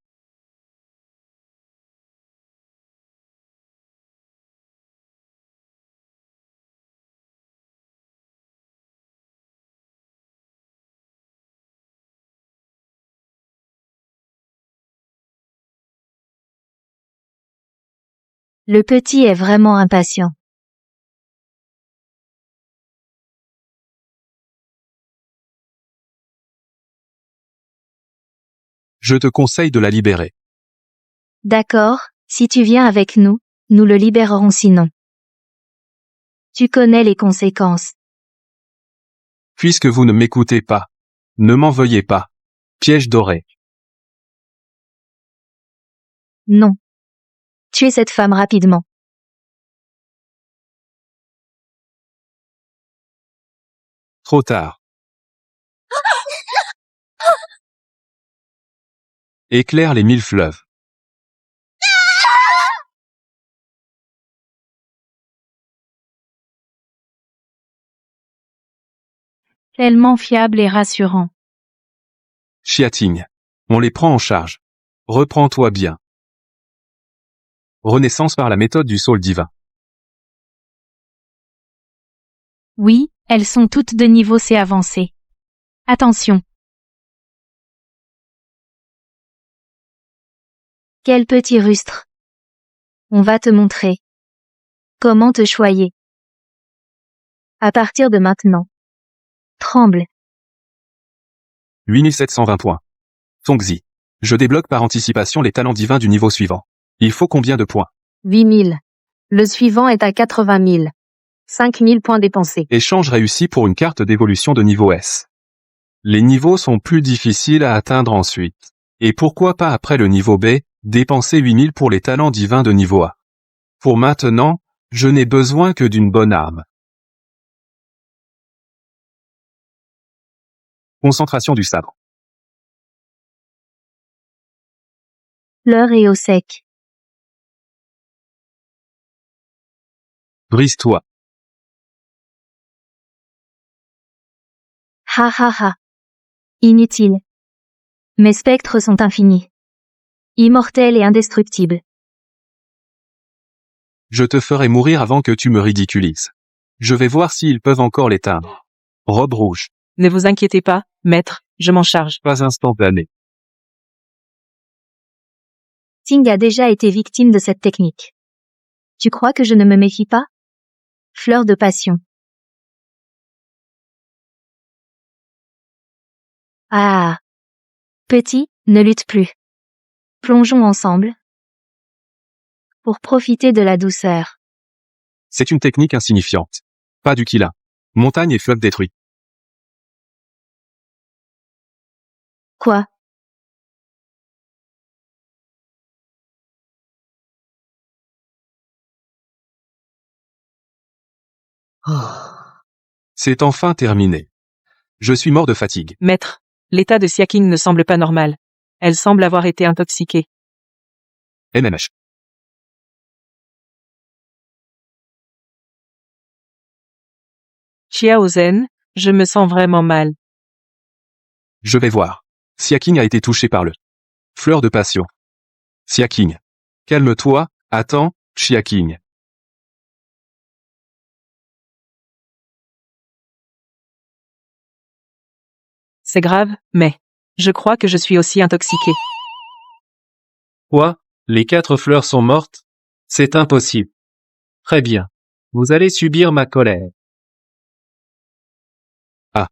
Le petit est vraiment impatient. Je te conseille de la libérer. D'accord, si tu viens avec nous, nous le libérerons sinon. Tu connais les conséquences. Puisque vous ne m'écoutez pas. Ne m'en veuillez pas. Piège doré. Non. Tuez cette femme rapidement. Trop tard. Éclaire les 1000 fleuves. Tellement fiable et rassurant. Chiating. On les prend en charge. Reprends-toi bien. Renaissance par la méthode du saule divin. Oui, elles sont toutes de niveau C avancé. Attention. Quel petit rustre. On va te montrer. Comment te choyer. À partir de maintenant. Tremble. 8720 points. Tongzi. Je débloque par anticipation les talents divins du niveau suivant. Il faut combien de points? 8000. Le suivant est à 80 000. 5000 points dépensés. Échange réussi pour une carte d'évolution de niveau S. Les niveaux sont plus difficiles à atteindre ensuite. Et pourquoi pas après le niveau B, dépenser 8000 pour les talents divins de niveau A. Pour maintenant, je n'ai besoin que d'une bonne arme. Concentration du sabre. L'heure est au sec. Brise-toi. Ha ha ha. Inutile. Mes spectres sont infinis. Immortels et indestructibles. Je te ferai mourir avant que tu me ridiculises. Je vais voir s'ils peuvent encore l'éteindre. Robe rouge. Ne vous inquiétez pas, maître, je m'en charge. Pas instantané. Ting a déjà été victime de cette technique. Tu crois que je ne me méfie pas? Fleur de passion. Ah. Petit, ne lutte plus. Plongeons ensemble. Pour profiter de la douceur. C'est une technique insignifiante. Pas du Kila. Montagne et fleuve détruits. Quoi? C'est enfin terminé. Je suis mort de fatigue. Maître, l'état de Siaking ne semble pas normal. Elle semble avoir été intoxiquée. MMH. Chiaozen, je me sens vraiment mal. Je vais voir. Siaking a été touché par le fleur de passion. Siaking. Calme-toi, attends, Chiaking. C'est grave, mais je crois que je suis aussi intoxiquée. Quoi? Les 4 fleurs sont mortes? C'est impossible. Très bien. Vous allez subir ma colère. Ah.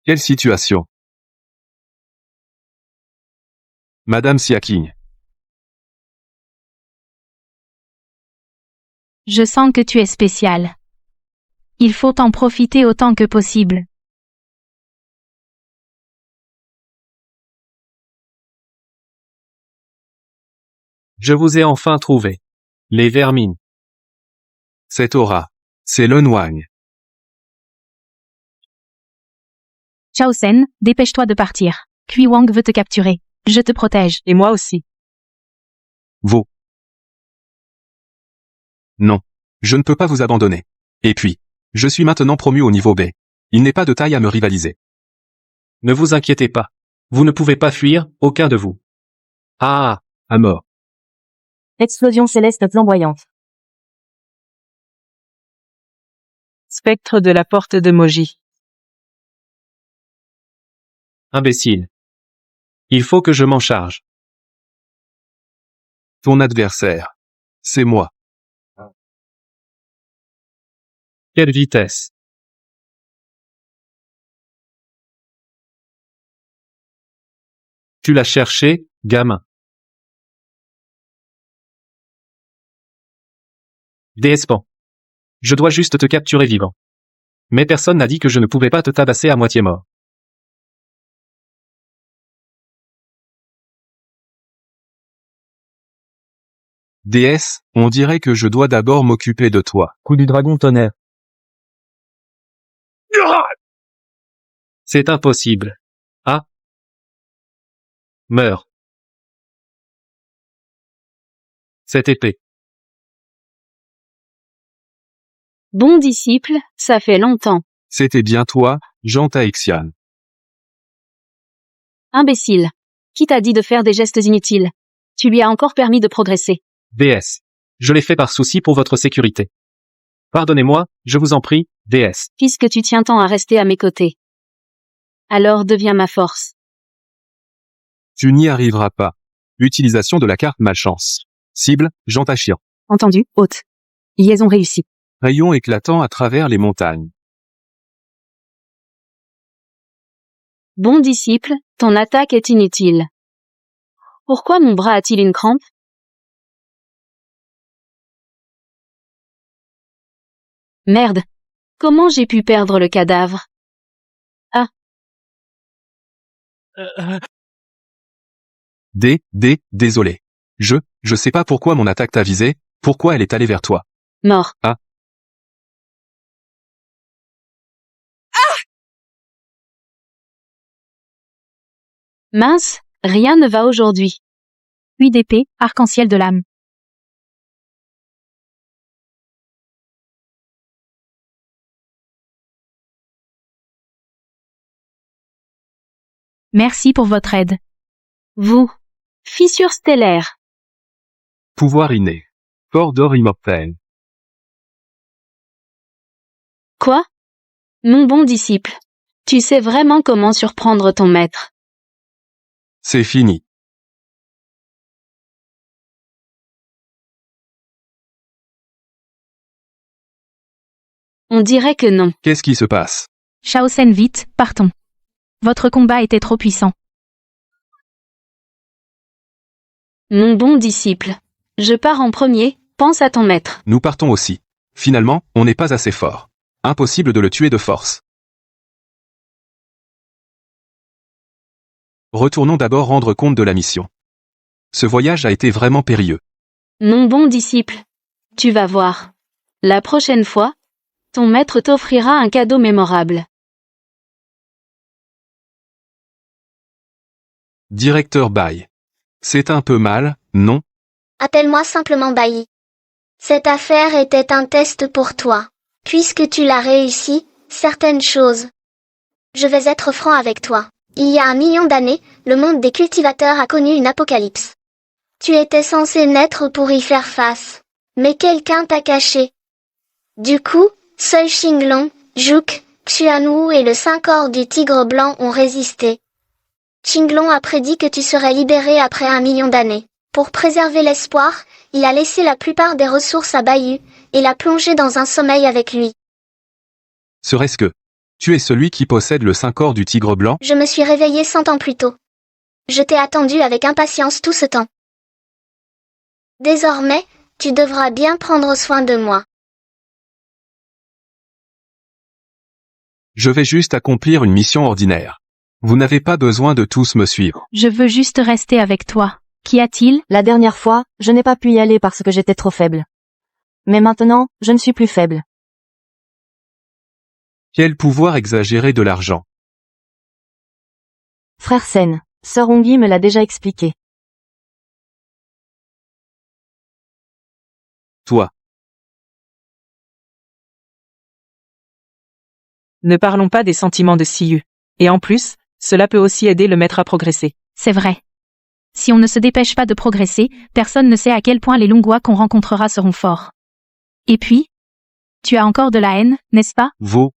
Quelle situation? Madame Siaking. Je sens que tu es spécial. Il faut en profiter autant que possible. Je vous ai enfin trouvé. Les vermines. Cette aura. C'est l'Unwang. Chao Sen, dépêche-toi de partir. Kui Wang veut te capturer. Je te protège. Et moi aussi. Vous. Non. Je ne peux pas vous abandonner. Et puis, je suis maintenant promu au niveau B. Il n'est pas de taille à me rivaliser. Ne vous inquiétez pas. Vous ne pouvez pas fuir, aucun de vous. Ah, À mort. Explosion céleste flamboyante. Spectre de la porte de Moji. Imbécile. Il faut que je m'en charge. Ton adversaire. C'est moi. Quelle vitesse. Tu l'as cherché, gamin. DS Pan. Je dois juste te capturer vivant. Mais personne n'a dit que je ne pouvais pas te tabasser à moitié mort. DS, on dirait que je dois d'abord m'occuper de toi. Coup du dragon tonnerre. C'est impossible. Ah. Meurs. Cette épée. Bon disciple, ça fait longtemps. C'était bien toi, Jean Taexian. Imbécile. Qui t'a dit de faire des gestes inutiles? Tu lui as encore permis de progresser. DS. Je l'ai fait par souci pour votre sécurité. Pardonnez-moi, je vous en prie, DS. Puisque tu tiens tant à rester à mes côtés. Alors deviens ma force. Tu n'y arriveras pas. Utilisation de la carte malchance. Cible, Jean Tachian. Entendu, hôte. Liaison réussie. Rayon éclatant à travers les montagnes. Bon disciple, ton attaque est inutile. Pourquoi mon bras a-t-il une crampe? Merde. Comment j'ai pu perdre le cadavre? Ah. Désolé. Je sais pas pourquoi mon attaque t'a visé, pourquoi elle est allée vers toi. Mort. Ah. Mince, rien ne va aujourd'hui. Puis d'épée, arc-en-ciel de l'âme. Merci pour votre aide. Vous. Fissure stellaire. Pouvoir inné. Corps d'or immortel. Quoi? Mon bon disciple. Tu sais vraiment comment surprendre ton maître. C'est fini. On dirait que non. Qu'est-ce qui se passe? Shaosen vite, partons. Votre combat était trop puissant. Mon bon disciple. Je pars en premier, pense à ton maître. Nous partons aussi. Finalement, on n'est pas assez fort. Impossible de le tuer de force. Retournons d'abord rendre compte de la mission. Ce voyage a été vraiment périlleux. Mon bon disciple. Tu vas voir. La prochaine fois, ton maître t'offrira un cadeau mémorable. Directeur Bai. C'est un peu mal, non? Appelle-moi simplement Bailly. Cette affaire était un test pour toi. Puisque tu l'as réussi, certaines choses. Je vais être franc avec toi. Il y a 1 million d'années, le monde des cultivateurs a connu une apocalypse. Tu étais censé naître pour y faire face. Mais quelqu'un t'a caché. Du coup, seuls Xinglong, Juk, Xuanwu et le 5 corps du tigre blanc ont résisté. Xinglong a prédit que tu serais libéré après 1 million d'années. Pour préserver l'espoir, il a laissé la plupart des ressources à Bayu, et l'a plongé dans un sommeil avec lui. Serait-ce que tu es celui qui possède le 5 corps du tigre blanc? Je me suis réveillé 100 ans plus tôt. Je t'ai attendu avec impatience tout ce temps. Désormais, tu devras bien prendre soin de moi. Je vais juste accomplir une mission ordinaire. Vous n'avez pas besoin de tous me suivre. Je veux juste rester avec toi. Qu'y a-t-il? La dernière fois, je n'ai pas pu y aller parce que j'étais trop faible. Mais maintenant, je ne suis plus faible. Quel pouvoir exagéré de l'argent. Frère Sen, Sœur Ongi me l'a déjà expliqué. Toi. Ne parlons pas des sentiments de Siyu. Et en plus, cela peut aussi aider le maître à progresser. C'est vrai. Si on ne se dépêche pas de progresser, personne ne sait à quel point les Longua qu'on rencontrera seront forts. Et puis, tu as encore de la haine, n'est-ce pas? Vos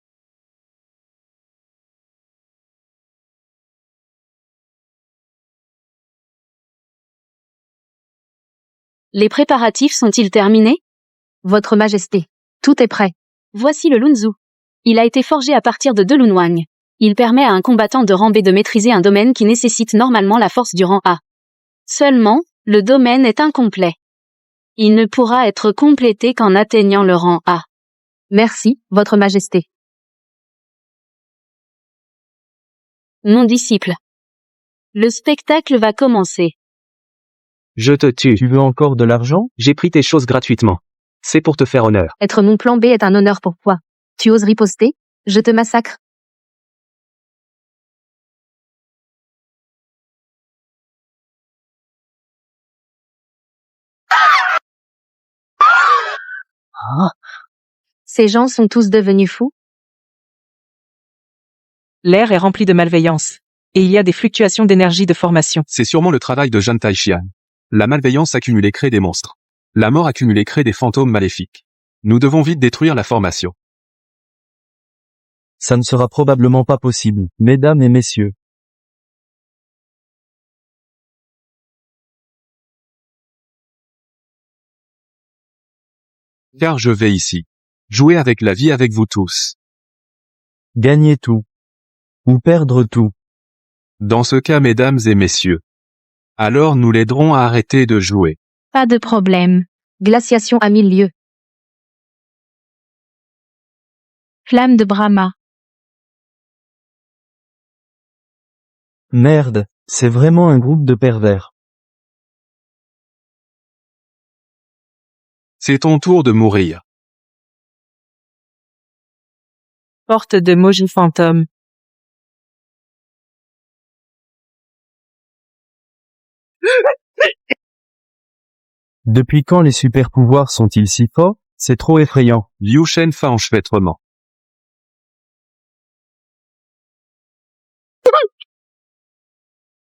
Les préparatifs sont-ils terminés? Votre Majesté, tout est prêt. Voici le Lunzu. Il a été forgé à partir de 2 Lunwang. Il permet à un combattant de rang B de maîtriser un domaine qui nécessite normalement la force du rang A. Seulement, le domaine est incomplet. Il ne pourra être complété qu'en atteignant le rang A. Merci, Votre Majesté. Mon disciple. Le spectacle va commencer. Je te tue. Tu veux encore de l'argent? J'ai pris tes choses gratuitement. C'est pour te faire honneur. Être mon plan B est un honneur pour toi. Tu oses riposter? Je te massacre. Ces gens sont tous devenus fous? L'air est rempli de malveillance. Et il y a des fluctuations d'énergie de formation. C'est sûrement le travail de Zhan Taixian. La malveillance accumulée crée des monstres. La mort accumulée crée des fantômes maléfiques. Nous devons vite détruire la formation. Ça ne sera probablement pas possible, mesdames et messieurs. Car je vais ici. Jouer avec la vie avec vous tous. Gagner tout. Ou perdre tout. Dans ce cas, mesdames et messieurs. Alors nous l'aiderons à arrêter de jouer. Pas de problème. Glaciation à 1000 lieues. Flamme de Brahma. Merde, c'est vraiment un groupe de pervers. C'est ton tour de mourir. Porte de Moji fantôme. Depuis quand les super pouvoirs sont-ils si forts? C'est trop effrayant. Liu Shen fait enchevêtrement.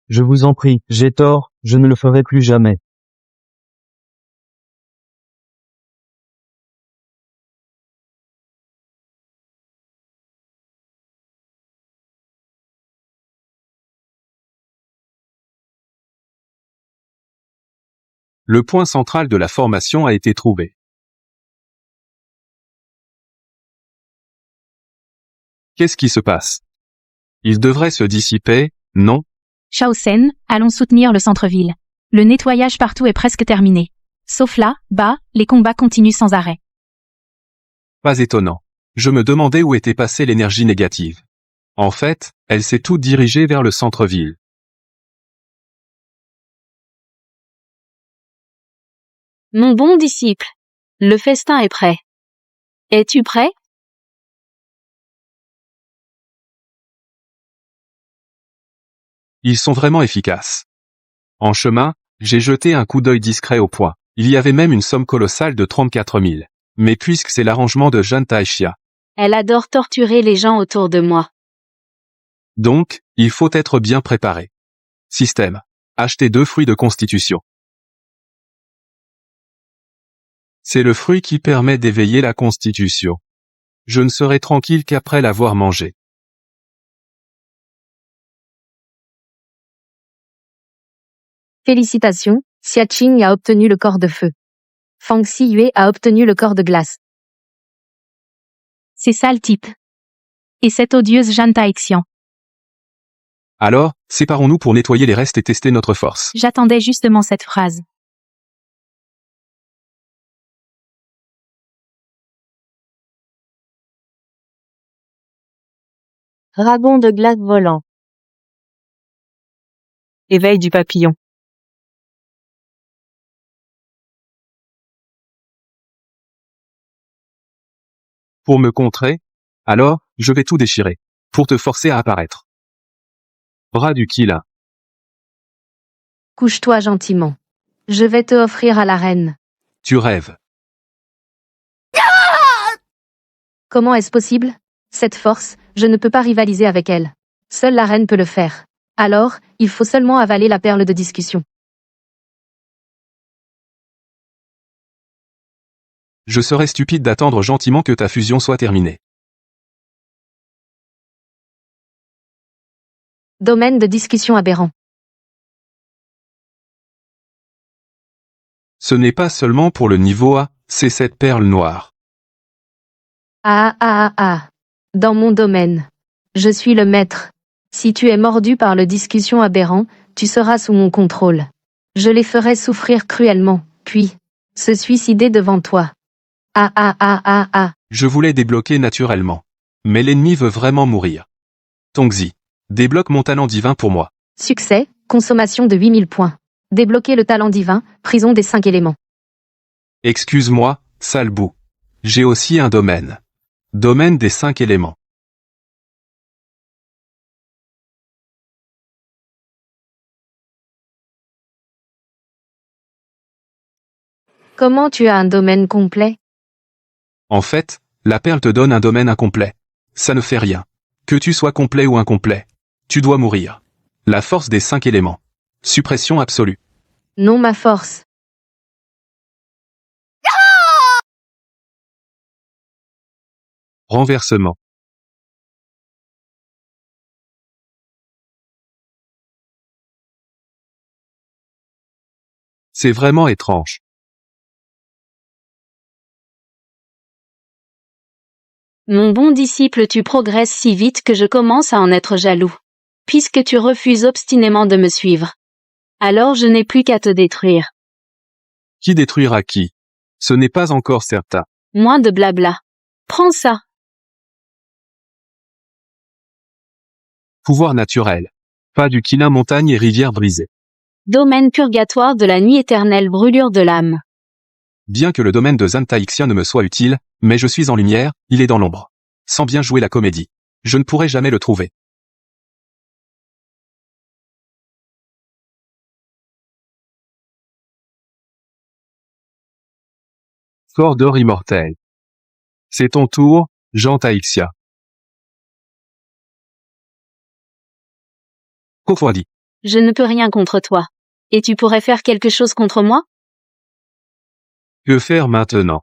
Je vous en prie, j'ai tort, je ne le ferai plus jamais. Le point central de la formation a été trouvé. Qu'est-ce qui se passe? Il devrait se dissiper, non? Shaosen, allons soutenir le centre-ville. Le nettoyage partout est presque terminé. Sauf là, bas, les combats continuent sans arrêt. Pas étonnant. Je me demandais où était passée l'énergie négative. En fait, elle s'est toute dirigée vers le centre-ville. Mon bon disciple. Le festin est prêt. Es-tu prêt? Ils sont vraiment efficaces. En chemin, j'ai jeté un coup d'œil discret au poids. Il y avait même une somme colossale de 34 000. Mais puisque c'est l'arrangement de Zhan Taixia. Elle adore torturer les gens autour de moi. Donc, il faut être bien préparé. Système. Achetez 2 fruits de constitution. C'est le fruit qui permet d'éveiller la constitution. Je ne serai tranquille qu'après l'avoir mangé. Félicitations, Xia Qing a obtenu le corps de feu. Fang Xiyue a obtenu le corps de glace. C'est ça le type. Et cette odieuse Zhan Taixian. Alors, séparons-nous pour nettoyer les restes et tester notre force. J'attendais justement cette phrase. Dragon de glace volant. Éveil du papillon. Pour me contrer? Alors, je vais tout déchirer. Pour te forcer à apparaître. Bras du Qilin. Couche-toi gentiment. Je vais te offrir à la reine. Tu rêves. Comment est-ce possible? Cette force, je ne peux pas rivaliser avec elle. Seule la reine peut le faire. Alors, il faut seulement avaler la perle de discussion. Je serais stupide d'attendre gentiment que ta fusion soit terminée. Domaine de discussion aberrant. Ce n'est pas seulement pour le niveau A, c'est cette perle noire. Dans mon domaine. Je suis le maître. Si tu es mordu par le discussion aberrant, tu seras sous mon contrôle. Je les ferai souffrir cruellement, puis se suicider devant toi. Je voulais débloquer naturellement. Mais l'ennemi veut vraiment mourir. Tongzi, débloque mon talent divin pour moi. Succès, consommation de 8000 points. Débloquer le talent divin, prison des 5 éléments. Excuse-moi, sale bout. J'ai aussi un domaine. Domaine des 5 éléments. Comment tu as un domaine complet? En fait, la perle te donne un domaine incomplet. Ça ne fait rien. Que tu sois complet ou incomplet. Tu dois mourir. La force des 5 éléments. Suppression absolue. Non, ma force. Renversement. C'est vraiment étrange. Mon bon disciple, tu progresses si vite que je commence à en être jaloux. Puisque tu refuses obstinément de me suivre. Alors je n'ai plus qu'à te détruire. Qui détruira qui? Ce n'est pas encore certain. Moins de blabla. Prends ça. Pouvoir naturel. Pas du Qilin montagne et rivière brisée. Domaine purgatoire de la nuit éternelle, brûlure de l'âme. Bien que le domaine de Zantaixia ne me soit utile, mais je suis en lumière, il est dans l'ombre. Sans bien jouer la comédie. Je ne pourrai jamais le trouver. Corps d'or immortel. C'est ton tour, Jean Taixia. Refroidi. Je ne peux rien contre toi. Et tu pourrais faire quelque chose contre moi? Que faire maintenant?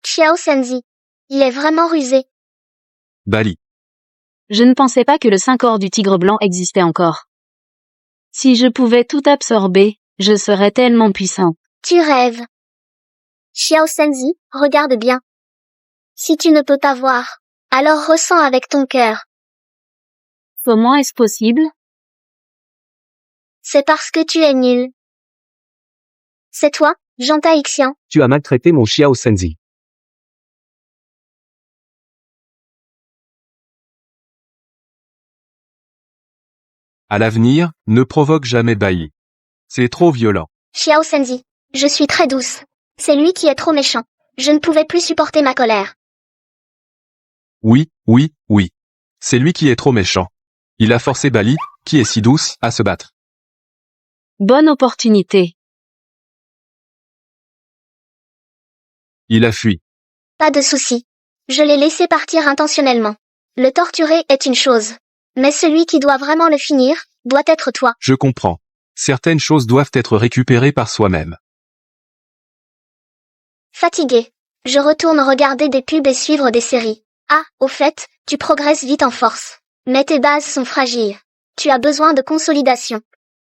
Xiao Senzi. Il est vraiment rusé. Bali. Je ne pensais pas que le 5 or du tigre blanc existait encore. Si je pouvais tout absorber, je serais tellement puissant. Tu rêves. Xiao Senzi, regarde bien. Si tu ne peux pas voir, alors ressens avec ton cœur. Comment est-ce possible? C'est parce que tu es nul. C'est toi, Jean Taixian. Tu as maltraité mon Xiao Senzi. À l'avenir, ne provoque jamais Bai. C'est trop violent. Xiao Senzi. Je suis très douce. C'est lui qui est trop méchant. Je ne pouvais plus supporter ma colère. Oui. C'est lui qui est trop méchant. Il a forcé Bali, qui est si douce, à se battre. Bonne opportunité. Il a fui. Pas de souci. Je l'ai laissé partir intentionnellement. Le torturer est une chose. Mais celui qui doit vraiment le finir, doit être toi. Je comprends. Certaines choses doivent être récupérées par soi-même. Fatigué. Je retourne regarder des pubs et suivre des séries. Ah, au fait, tu progresses vite en force. Mais tes bases sont fragiles. Tu as besoin de consolidation.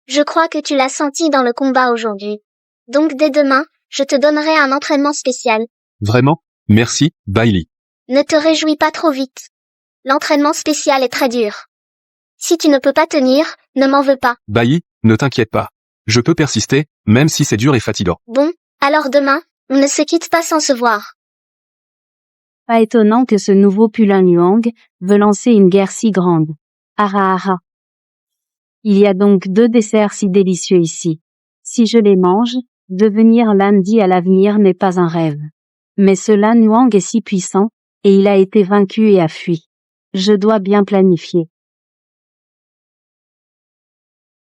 Je crois que tu l'as senti dans le combat aujourd'hui. Donc dès demain, je te donnerai un entraînement spécial. Vraiment? Merci, Bailey. Ne te réjouis pas trop vite. L'entraînement spécial est très dur. Si tu ne peux pas tenir, ne m'en veux pas. Bailey, ne t'inquiète pas. Je peux persister, même si c'est dur et fatigant. Bon, alors demain, on ne se quitte pas sans se voir. Pas étonnant que ce nouveau Pulin Luang veut lancer une guerre si grande. Ara. Il y a donc 2 desserts si délicieux ici. Si je les mange, devenir Lan Di à l'avenir n'est pas un rêve. Mais ce Lan Luang est si puissant, et il a été vaincu et a fui. Je dois bien planifier.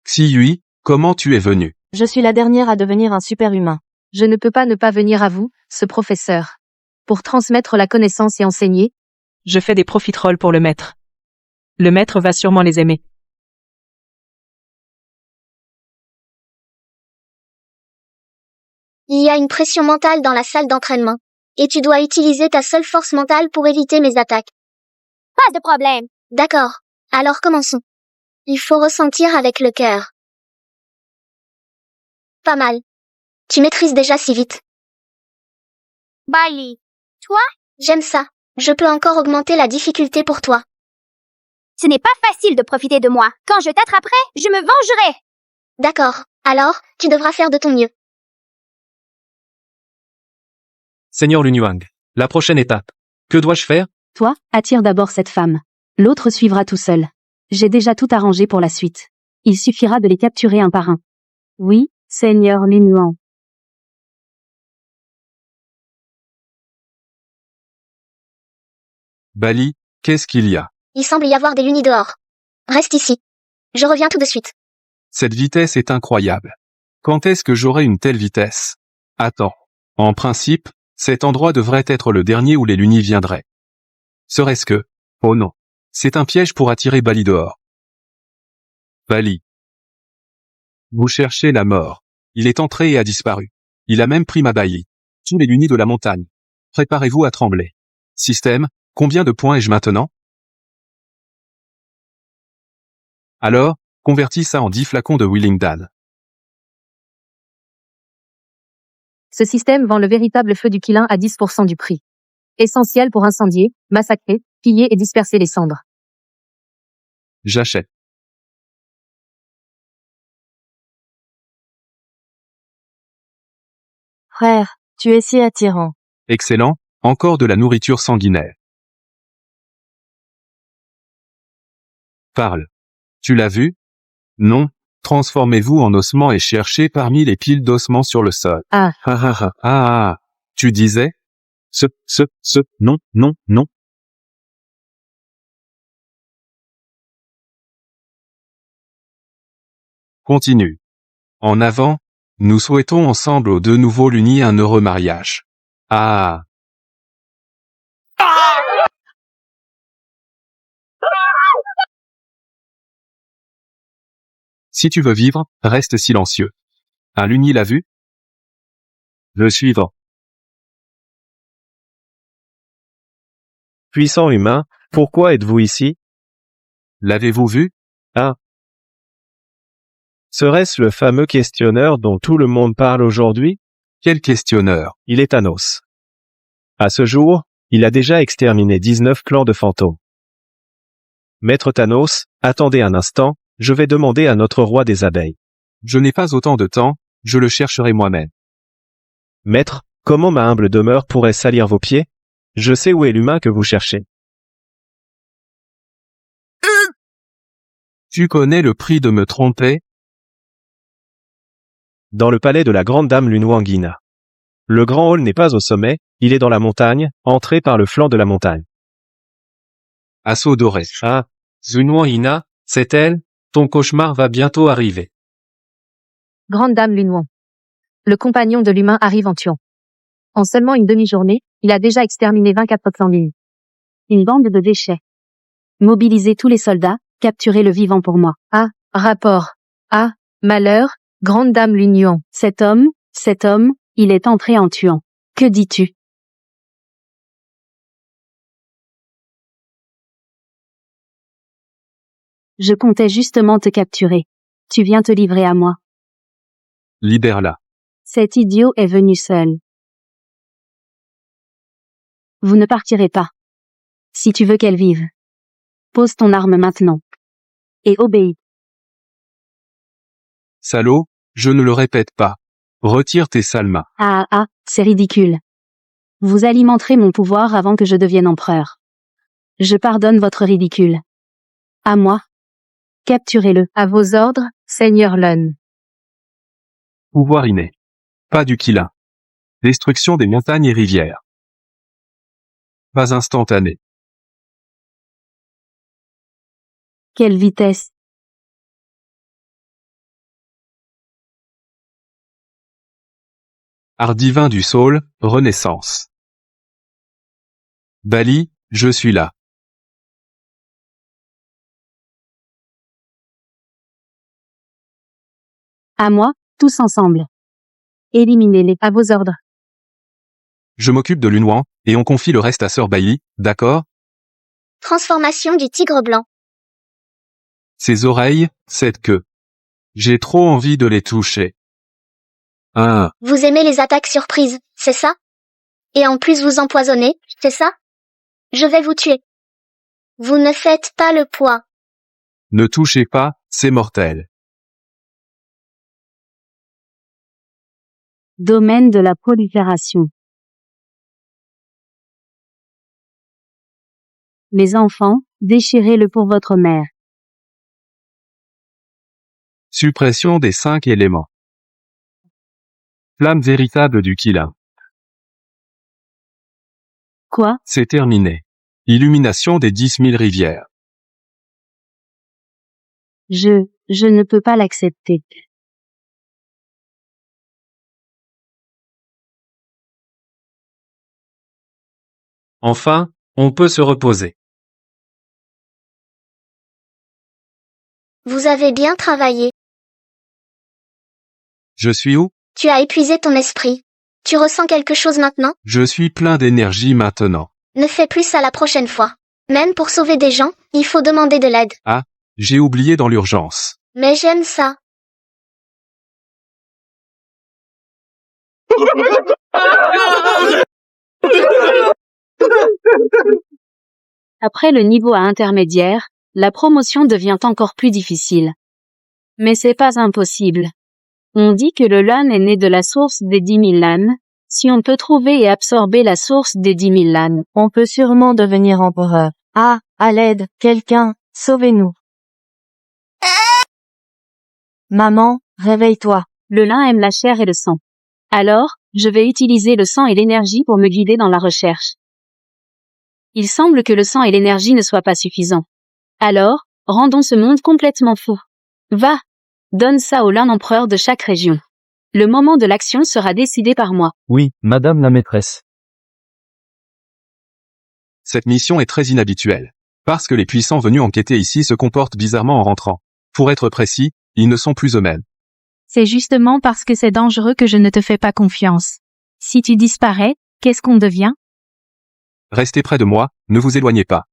Xi Yui, comment tu es venu? Je suis la dernière à devenir un super-humain. Je ne peux pas ne pas venir à vous, ce professeur. Pour transmettre la connaissance et enseigner. Je fais des profiteroles pour le maître. Le maître va sûrement les aimer. Il y a une pression mentale dans la salle d'entraînement. Et tu dois utiliser ta seule force mentale pour éviter mes attaques. Pas de problème. D'accord. Alors commençons. Il faut ressentir avec le cœur. Pas mal. Tu maîtrises déjà si vite. Bailey. Toi? J'aime ça. Je peux encore augmenter la difficulté pour toi. Ce n'est pas facile de profiter de moi. Quand je t'attraperai, je me vengerai. D'accord. Alors, tu devras faire de ton mieux. Seigneur Lunyuang, la prochaine étape. Que dois-je faire? Toi, attire d'abord cette femme. L'autre suivra tout seul. J'ai déjà tout arrangé pour la suite. Il suffira de les capturer un par un. Oui, Seigneur Lunyuang. Bali, qu'est-ce qu'il y a? Il semble y avoir des lunis dehors. Reste ici. Je reviens tout de suite. Cette vitesse est incroyable. Quand est-ce que j'aurai une telle vitesse? Attends. En principe, cet endroit devrait être le dernier où les lunis viendraient. Serait-ce que... Oh non. C'est un piège pour attirer Bali dehors. Bali. Vous cherchez la mort. Il est entré et a disparu. Il a même pris ma Bali. Tous les lunis de la montagne. Préparez-vous à trembler. Système, combien de points ai-je maintenant? Alors, convertis ça en 10 flacons de Willingdale. Ce système vend le véritable feu du Qilin à 10% du prix. Essentiel pour incendier, massacrer, piller et disperser les cendres. J'achète. Frère, tu es si attirant. Excellent, encore de la nourriture sanguinaire. Parle. Tu l'as vu? Non. Transformez-vous en ossement et cherchez parmi les piles d'ossements sur le sol. Ah. Tu disais? Non. Continue. En avant, nous souhaitons ensemble aux deux nouveaux lunis un heureux mariage. Ah. Si tu veux vivre, reste silencieux. Un luni l'a vu? Le suivant. Puissant humain, pourquoi êtes-vous ici? L'avez-vous vu? Ah. Serait-ce le fameux questionneur dont tout le monde parle aujourd'hui? Quel questionneur? Il est Thanos. À ce jour, il a déjà exterminé 19 clans de fantômes. Maître Thanos, attendez un instant, je vais demander à notre roi des abeilles. Je n'ai pas autant de temps, je le chercherai moi-même. Maître, comment ma humble demeure pourrait salir vos pieds? Je sais où est l'humain que vous cherchez. Tu connais le prix de me tromper? Dans le palais de la grande dame Lunyuangina. Le grand hall n'est pas au sommet, il est dans la montagne, entré par le flanc de la montagne. Assaut doré. Ah, Lunyuang, c'est elle? Ton cauchemar va bientôt arriver. Grande dame Lunyuang. Le compagnon de l'humain arrive en tuant. En seulement une demi-journée, il a déjà exterminé 24 lignes. Une bande de déchets. Mobilisez tous les soldats, capturez le vivant pour moi. Ah, rapport. Ah, malheur, grande dame Lunyuang. Cet homme, il est entré en tuant. Que dis-tu? Je comptais justement te capturer. Tu viens te livrer à moi. Libère-la. Cet idiot est venu seul. Vous ne partirez pas. Si tu veux qu'elle vive. Pose ton arme maintenant. Et obéis. Salaud, je ne le répète pas. Retire tes sales mains. Ah, c'est ridicule. Vous alimenterez mon pouvoir avant que je devienne empereur. Je pardonne votre ridicule. À moi. Capturez-le. À vos ordres, Seigneur Lun. Pouvoir inné. Pas du Qilin. Destruction des montagnes et rivières. Pas instantané. Quelle vitesse. Art divin du Saul, Renaissance. Bali, je suis là. À moi, tous ensemble. Éliminez-les. À vos ordres. Je m'occupe de Lunyuang, et on confie le reste à Sœur Bailly, d'accord? Transformation du tigre blanc. Ses oreilles, cette queue. J'ai trop envie de les toucher. Ah, Vous aimez les attaques surprises, c'est ça? Et en plus vous empoisonnez, c'est ça? Je vais vous tuer. Vous ne faites pas le poids. ne touchez pas, c'est mortel. Domaine de la prolifération. Mes enfants, déchirez-le pour votre mère. Suppression des 5 éléments. Flamme véritable du Qilin. Quoi? C'est terminé. Illumination des 10 000 rivières. Je ne peux pas l'accepter. Enfin, on peut se reposer. Vous avez bien travaillé. Je suis où? Tu as épuisé ton esprit. Tu ressens quelque chose maintenant? Je suis plein d'énergie maintenant. Ne fais plus ça la prochaine fois. Même pour sauver des gens, il faut demander de l'aide. Ah, j'ai oublié dans l'urgence. Mais j'aime ça. Après le niveau A intermédiaire, la promotion devient encore plus difficile. Mais c'est pas impossible. On dit que le lan est né de la source des 10 000 lan. Si on peut trouver et absorber la source des 10 000 lan, On peut sûrement devenir empereur. Ah, à l'aide, quelqu'un, sauvez-nous. Maman, réveille-toi. le lin aime la chair et le sang. Alors, je vais utiliser le sang et l'énergie pour me guider dans la recherche. Il semble que le sang et l'énergie ne soient pas suffisants. Alors, rendons ce monde complètement fou. Va! Donne ça au lin empereur de chaque région. Le moment de l'action sera décidé par moi. Oui, madame la maîtresse. Cette mission est très inhabituelle. Parce que les puissants venus enquêter ici se comportent bizarrement en rentrant. Pour être précis, ils ne sont plus eux-mêmes. C'est justement parce que c'est dangereux que je ne te fais pas confiance. Si tu disparais, qu'est-ce qu'on devient? Restez près de moi, ne vous éloignez pas.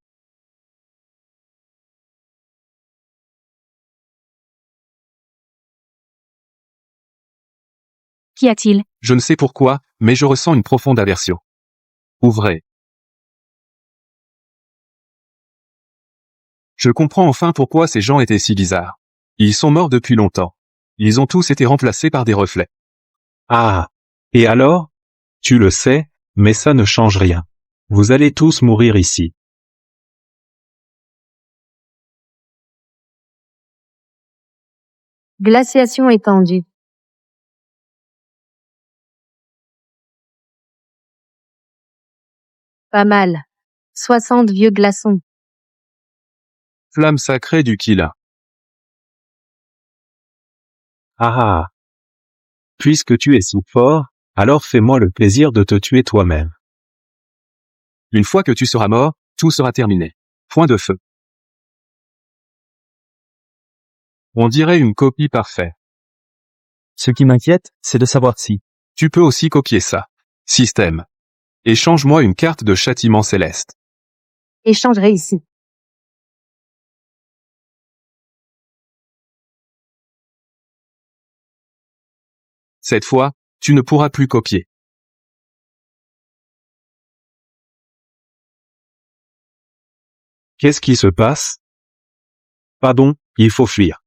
Qu'y a-t-il? Je ne sais pourquoi, mais je ressens une profonde aversion. Ouvrez. Je comprends enfin pourquoi ces gens étaient si bizarres. Ils sont morts depuis longtemps. Ils ont tous été remplacés par des reflets. Ah. Et alors? Tu le sais, mais ça ne change rien. Vous allez tous mourir ici. Glaciation étendue. Pas mal. 60 vieux glaçons. Flamme sacrée du Qilin. Ah. Puisque tu es si fort, alors fais-moi le plaisir de te tuer toi-même. Une fois que tu seras mort, tout sera terminé. Point de feu. On dirait une copie parfaite. Ce qui m'inquiète, c'est de savoir si. Tu peux aussi copier ça. Système. Échange-moi une carte de châtiment céleste. Échangerai ici. Cette fois, tu ne pourras plus copier. Qu'est-ce qui se passe? Pardon, il faut fuir.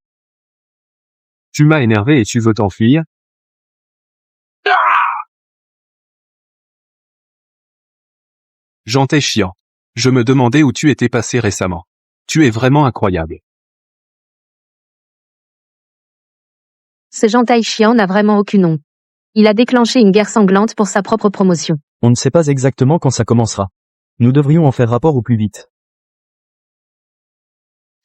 Tu m'as énervé et tu veux t'enfuir? J'en t'ai chiant. Je me demandais où tu étais passé récemment. Tu es vraiment incroyable. Ce Jantai Chian n'a vraiment aucune honte. Il a déclenché une guerre sanglante pour sa propre promotion. On ne sait pas exactement quand ça commencera. Nous devrions en faire rapport au plus vite.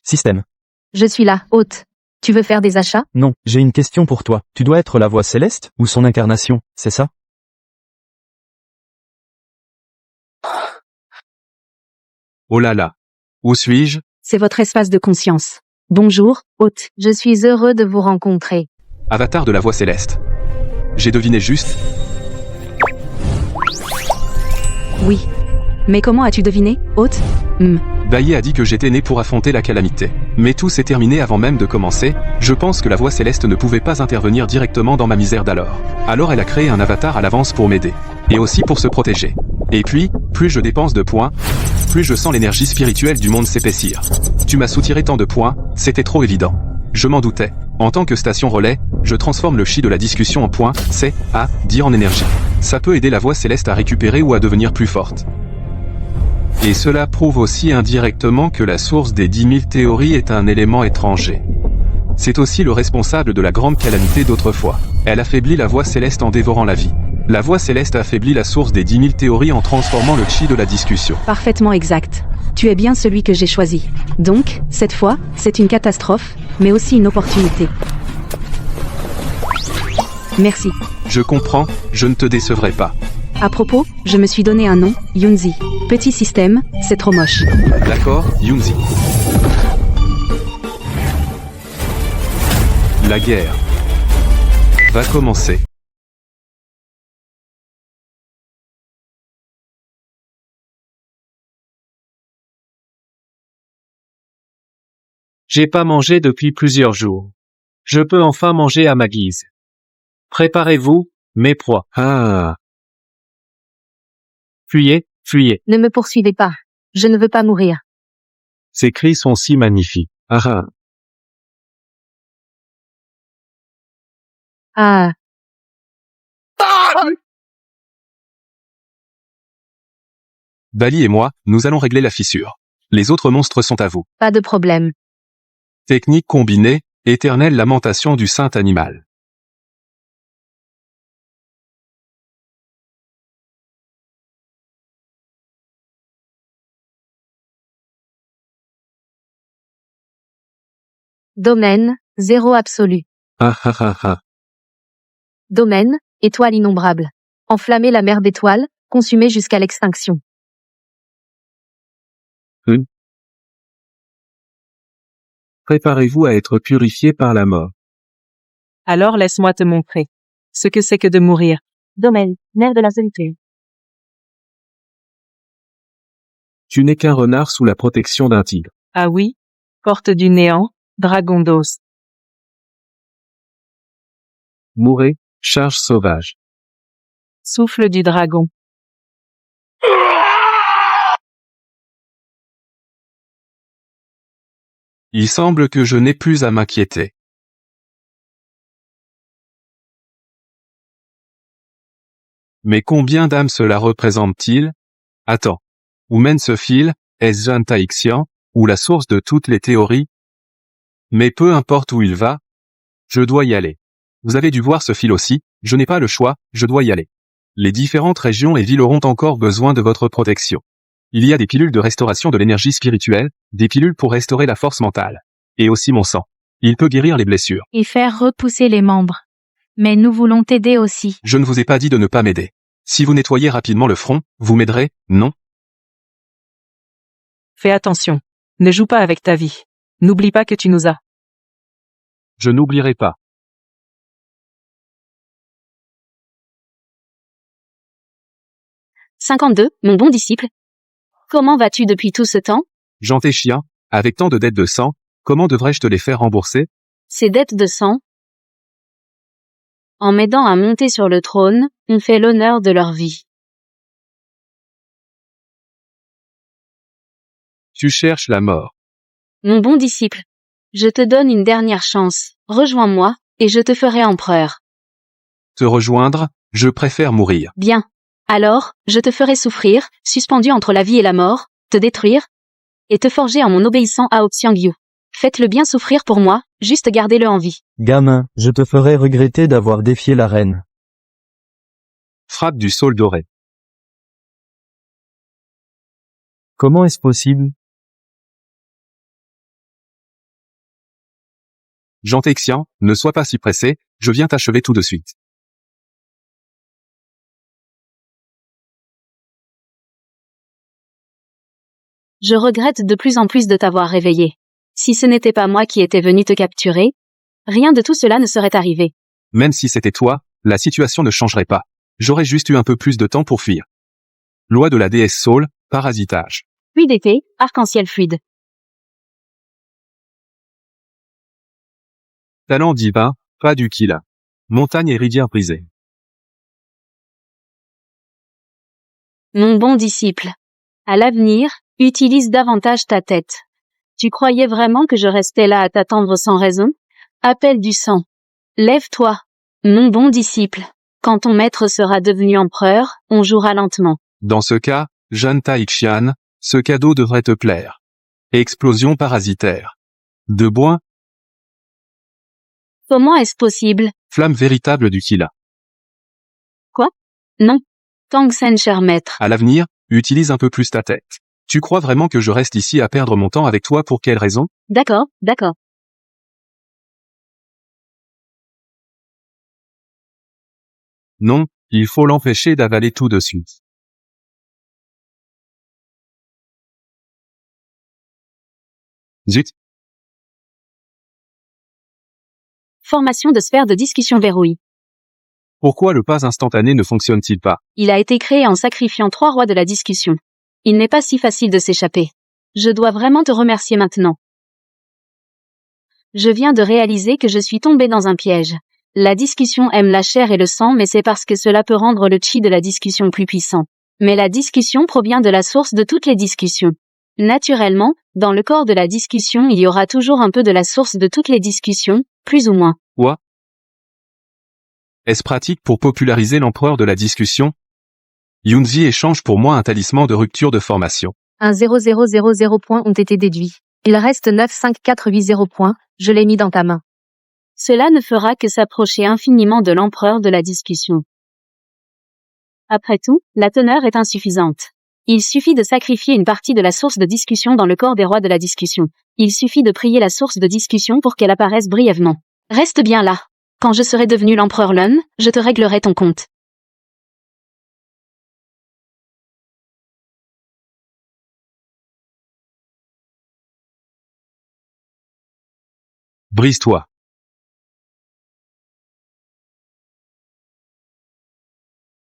Système. Je suis là, hôte. Tu veux faire des achats? Non, j'ai une question pour toi. Tu dois être la voix céleste, ou son incarnation, c'est ça? Oh là là. Où suis-je? C'est votre espace de conscience. Bonjour, hôte. Je suis heureux de vous rencontrer. Avatar de la voix céleste. J'ai deviné juste. Oui. Mais comment as-tu deviné, hôte? Bailly a dit que j'étais né pour affronter la calamité. Mais tout s'est terminé avant même de commencer, je pense que la voix céleste ne pouvait pas intervenir directement dans ma misère d'alors. Alors elle a créé un avatar à l'avance pour m'aider. Et aussi pour se protéger. Et puis, plus je dépense de points, plus je sens l'énergie spirituelle du monde s'épaissir. Tu m'as soutiré tant de points, c'était trop évident. Je m'en doutais. En tant que station relais, je transforme le chi de la discussion en points, c'est, à, dire en énergie. Ça peut aider la voix céleste à récupérer ou à devenir plus forte. Et cela prouve aussi indirectement que la source des 10 000 théories est un élément étranger. C'est aussi le responsable de la grande calamité d'autrefois. Elle affaiblit la voix céleste en dévorant la vie. La voix céleste affaiblit la source des 10 000 théories en transformant le chi de la discussion. Parfaitement exact. Tu es bien celui que j'ai choisi. Donc, cette fois, c'est une catastrophe, mais aussi une opportunité. Merci. Je comprends, je ne te décevrai pas. À propos, je me suis donné un nom, Yunzi. Petit système, c'est trop moche. D'accord, Yunzi. La guerre va commencer. J'ai pas mangé depuis plusieurs jours. Je peux enfin manger à ma guise. Préparez-vous, mes proies. Ah. Fuyez, fuyez. Ne me poursuivez pas. Je ne veux pas mourir. Ces cris sont si magnifiques. Ah. Ah. Bailly et moi, nous allons régler la fissure. Les autres monstres sont à vous. Pas de problème. Technique combinée, éternelle lamentation du saint animal. Domaine, 0 absolu. Ah ah ah ah. Domaine, étoile innombrable. Enflammer la mer d'étoiles, consumer jusqu'à l'extinction. Préparez-vous à être purifié par la mort. Alors laisse-moi te montrer ce que c'est que de mourir. Domaine, nerf de la solitude. Tu n'es qu'un renard sous la protection d'un tigre. Ah oui? Porte du néant, dragon d'os. Mourez, charge sauvage. Souffle du dragon. Il semble que je n'ai plus à m'inquiéter. Mais combien d'âmes cela représente-t-il? Attends. Où mène ce fil? Est-ce Jantaixian, ou la source de toutes les théories? Mais peu importe où il va, je dois y aller. Vous avez dû voir ce fil aussi, je n'ai pas le choix, je dois y aller. Les différentes régions et villes auront encore besoin de votre protection. Il y a des pilules de restauration de l'énergie spirituelle, des pilules pour restaurer la force mentale. Et aussi mon sang. Il peut guérir les blessures. Et faire repousser les membres. Mais nous voulons t'aider aussi. Je ne vous ai pas dit de ne pas m'aider. Si vous nettoyez rapidement le front, vous m'aiderez, non? Fais attention. Ne joue pas avec ta vie. N'oublie pas que tu nous as. Je n'oublierai pas. « 52, mon bon disciple. Comment vas-tu depuis tout ce temps? Jantaixian, avec tant de dettes de sang, comment devrais-je te les faire rembourser? Ces dettes de sang? En m'aidant à monter sur le trône, on fait l'honneur de leur vie. Tu cherches la mort. Mon bon disciple. Je te donne une dernière chance. Rejoins-moi, et je te ferai empereur. Te rejoindre, je préfère mourir. Bien. Alors, je te ferai souffrir, suspendu entre la vie et la mort, te détruire, et te forger en mon obéissant à Xiangyu. Faites-le bien souffrir pour moi, juste gardez-le en vie. Gamin, je te ferai regretter d'avoir défié la reine. Frappe du saule doré. Comment est-ce possible? Jantaixian, ne sois pas si pressé, je viens t'achever tout de suite. Je regrette de plus en plus de t'avoir réveillé. Si ce n'était pas moi qui étais venu te capturer, rien de tout cela ne serait arrivé. Même si c'était toi, la situation ne changerait pas. J'aurais juste eu un peu plus de temps pour fuir. Loi de la déesse Saule, parasitage. Fluidité, arc-en-ciel fluide. Talent divin, pas du Kila. Montagne et rivière brisée. Mon bon disciple. À l'avenir, utilise davantage ta tête. Tu croyais vraiment que je restais là à t'attendre sans raison? Appel du sang. Lève-toi. Mon bon disciple. Quand ton maître sera devenu empereur, on jouera lentement. Dans ce cas, jeune Taixian, ce cadeau devrait te plaire. Explosion parasitaire. De bois, Comment est-ce possible? flamme véritable du Kila. Quoi? Non. Tangsen, cher maître. À l'avenir, utilise un peu plus ta tête. Tu crois vraiment que je reste ici à perdre mon temps avec toi pour quelle raison? D'accord, d'accord. Non, il faut l'empêcher d'avaler tout de suite. Zut, Formation de sphère de discussion verrouille. pourquoi le pas instantané ne fonctionne-t-il pas? Il a été créé en sacrifiant 3 rois de la discussion. Il n'est pas si facile de s'échapper. Je dois vraiment te remercier maintenant. Je viens de réaliser que je suis tombé dans un piège. La discussion aime la chair et le sang, mais c'est parce que cela peut rendre le chi de la discussion plus puissant. Mais la discussion provient de la source de toutes les discussions. Naturellement, dans le corps de la discussion, il y aura toujours un peu de la source de toutes les discussions, plus ou moins. Quoi? Est-ce pratique pour populariser l'empereur de la discussion? Yunzi échange pour moi un talisman de rupture de formation. 1,0000 points ont été déduits. Il reste 95480 points, je l'ai mis dans ta main. Cela ne fera que s'approcher infiniment de l'empereur de la discussion. Après tout, la teneur est insuffisante. Il suffit de sacrifier une partie de la source de discussion dans le corps des rois de la discussion. Il suffit de prier la source de discussion pour qu'elle apparaisse brièvement. Reste bien là. Quand je serai devenu l'empereur Lun, je te réglerai ton compte. Brise-toi.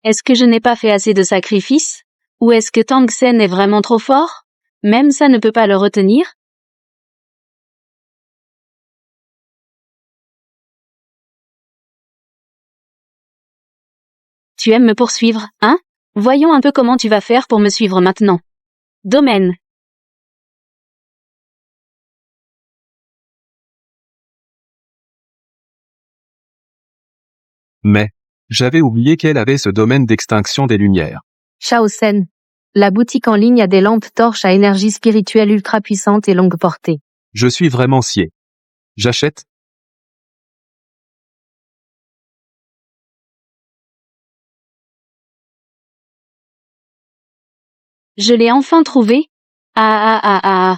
Est-ce que je n'ai pas fait assez de sacrifices? Ou est-ce que Tangsen est vraiment trop fort? Même ça ne peut pas le retenir? Tu aimes me poursuivre, hein? Voyons un peu comment tu vas faire pour me suivre maintenant. Domaine. Mais, j'avais oublié qu'elle avait ce domaine d'extinction des lumières. Shaosen. La boutique en ligne a des lampes torches à énergie spirituelle ultra puissante et longue portée. Je suis vraiment scié. J'achète? Je l'ai enfin trouvé. Ah.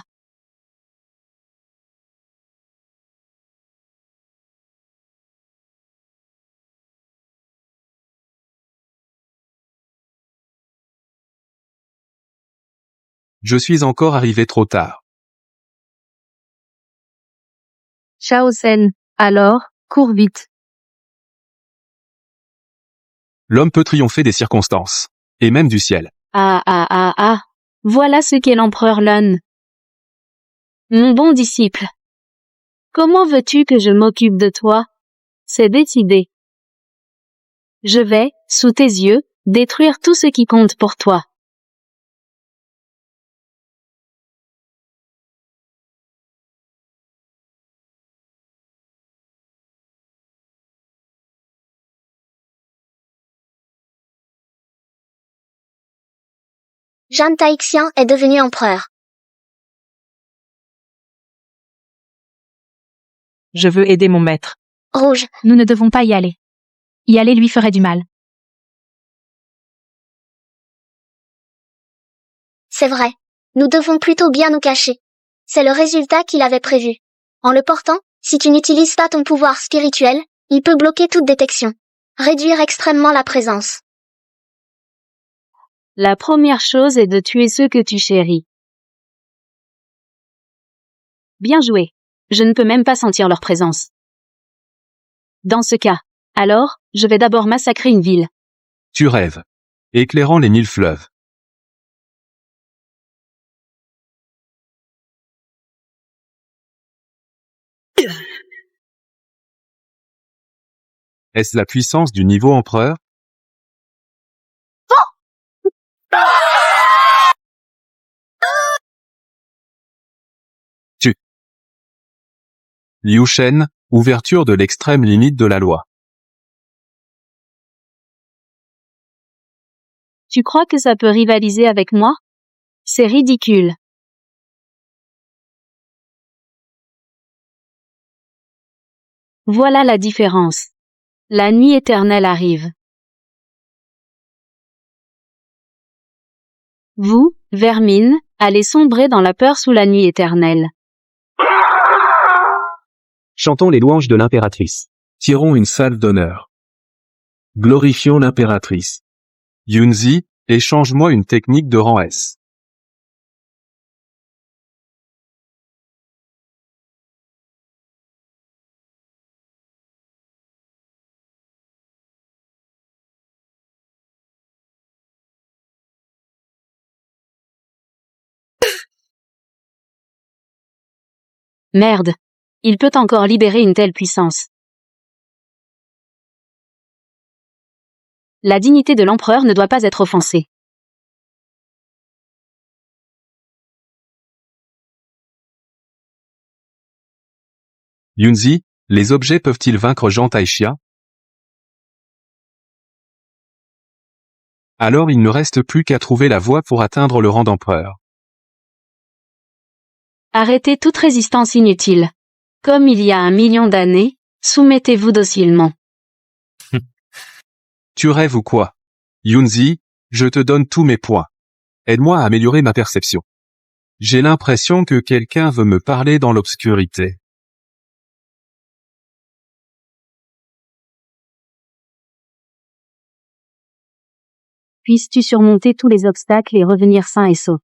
Je suis encore arrivé trop tard. Shaosen. Alors, cours vite. L'homme peut triompher des circonstances. Et même du ciel. Ah. Voilà ce qu'est l'empereur Lun. Mon bon disciple. Comment veux-tu que je m'occupe de toi? C'est décidé. Je vais, sous tes yeux, détruire tout ce qui compte pour toi. Jean Taixian est devenu empereur. Je veux aider mon maître. Rouge. Nous ne devons pas y aller. Y aller lui ferait du mal. C'est vrai. Nous devons plutôt bien nous cacher. C'est le résultat qu'il avait prévu. En le portant, si tu n'utilises pas ton pouvoir spirituel, il peut bloquer toute détection. Réduire extrêmement la présence. La première chose est de tuer ceux que tu chéris. Bien joué. Je ne peux même pas sentir leur présence. Dans ce cas, alors, je vais d'abord massacrer une ville. Tu rêves. Éclairant les 1000 fleuves. Est-ce la puissance du niveau empereur? Liu Shen, ouverture de l'extrême limite de la loi. Tu crois que ça peut rivaliser avec moi? C'est ridicule. Voilà la différence. La nuit éternelle arrive. Vous, vermine, allez sombrer dans la peur sous la nuit éternelle. Chantons les louanges de l'impératrice. Tirons une salve d'honneur. Glorifions l'impératrice. Yunzi, échange-moi une technique de rang S. Merde. Il peut encore libérer une telle puissance. La dignité de l'empereur ne doit pas être offensée. Yunzi, les objets peuvent-ils vaincre Jean Taixia? Alors il ne reste plus qu'à trouver la voie pour atteindre le rang d'empereur. Arrêtez toute résistance inutile. Comme il y a 1 million d'années, soumettez-vous docilement. Tu rêves ou quoi? Yunzi, je te donne tous mes points. Aide-moi à améliorer ma perception. J'ai l'impression que quelqu'un veut me parler dans l'obscurité. Puisses-tu surmonter tous les obstacles et revenir sain et sauf.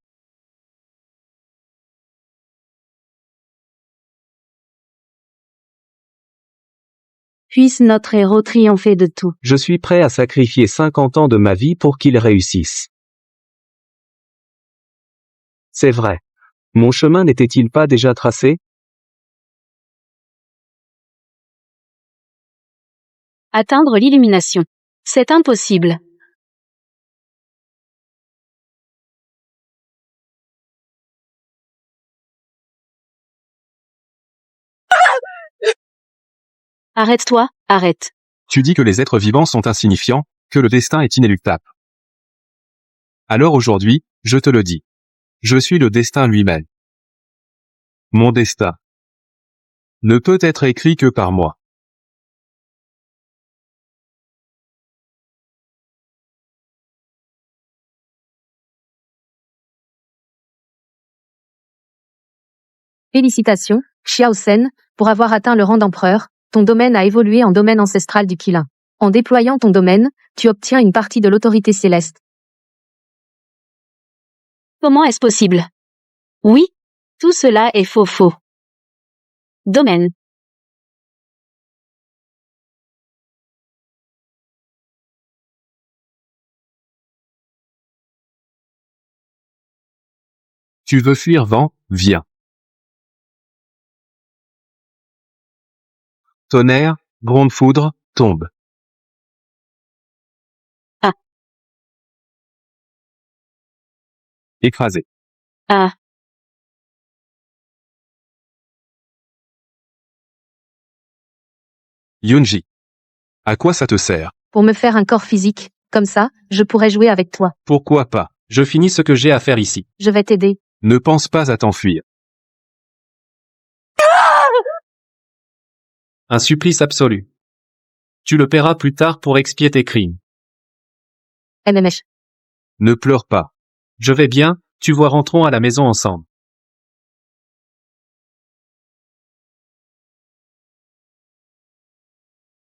Puisse notre héros triompher de tout. Je suis prêt à sacrifier 50 ans de ma vie pour qu'il réussisse. C'est vrai. Mon chemin n'était-il pas déjà tracé? Atteindre l'illumination. C'est impossible. Arrête-toi, arrête. Tu dis que les êtres vivants sont insignifiants, que le destin est inéluctable. Alors aujourd'hui, je te le dis. Je suis le destin lui-même. Mon destin ne peut être écrit que par moi. Félicitations, Xiao Sen, pour avoir atteint le rang d'empereur. Ton domaine a évolué en domaine ancestral du Qilin. En déployant ton domaine, tu obtiens une partie de l'autorité céleste. Comment est-ce possible? Oui, tout cela est faux. Domaine. Tu veux fuir vent, viens. Tonnerre, gronde foudre, tombe. Ah. Écrasé. Ah. Yunji. À quoi ça te sert? Pour me faire un corps physique, comme ça, je pourrais jouer avec toi. Pourquoi pas? Je finis ce que j'ai à faire ici. Je vais t'aider. Ne pense pas à t'enfuir. Un supplice absolu. Tu le paieras plus tard pour expier tes crimes. MMH. Ne pleure pas. Je vais bien, tu vois, rentrons à la maison ensemble.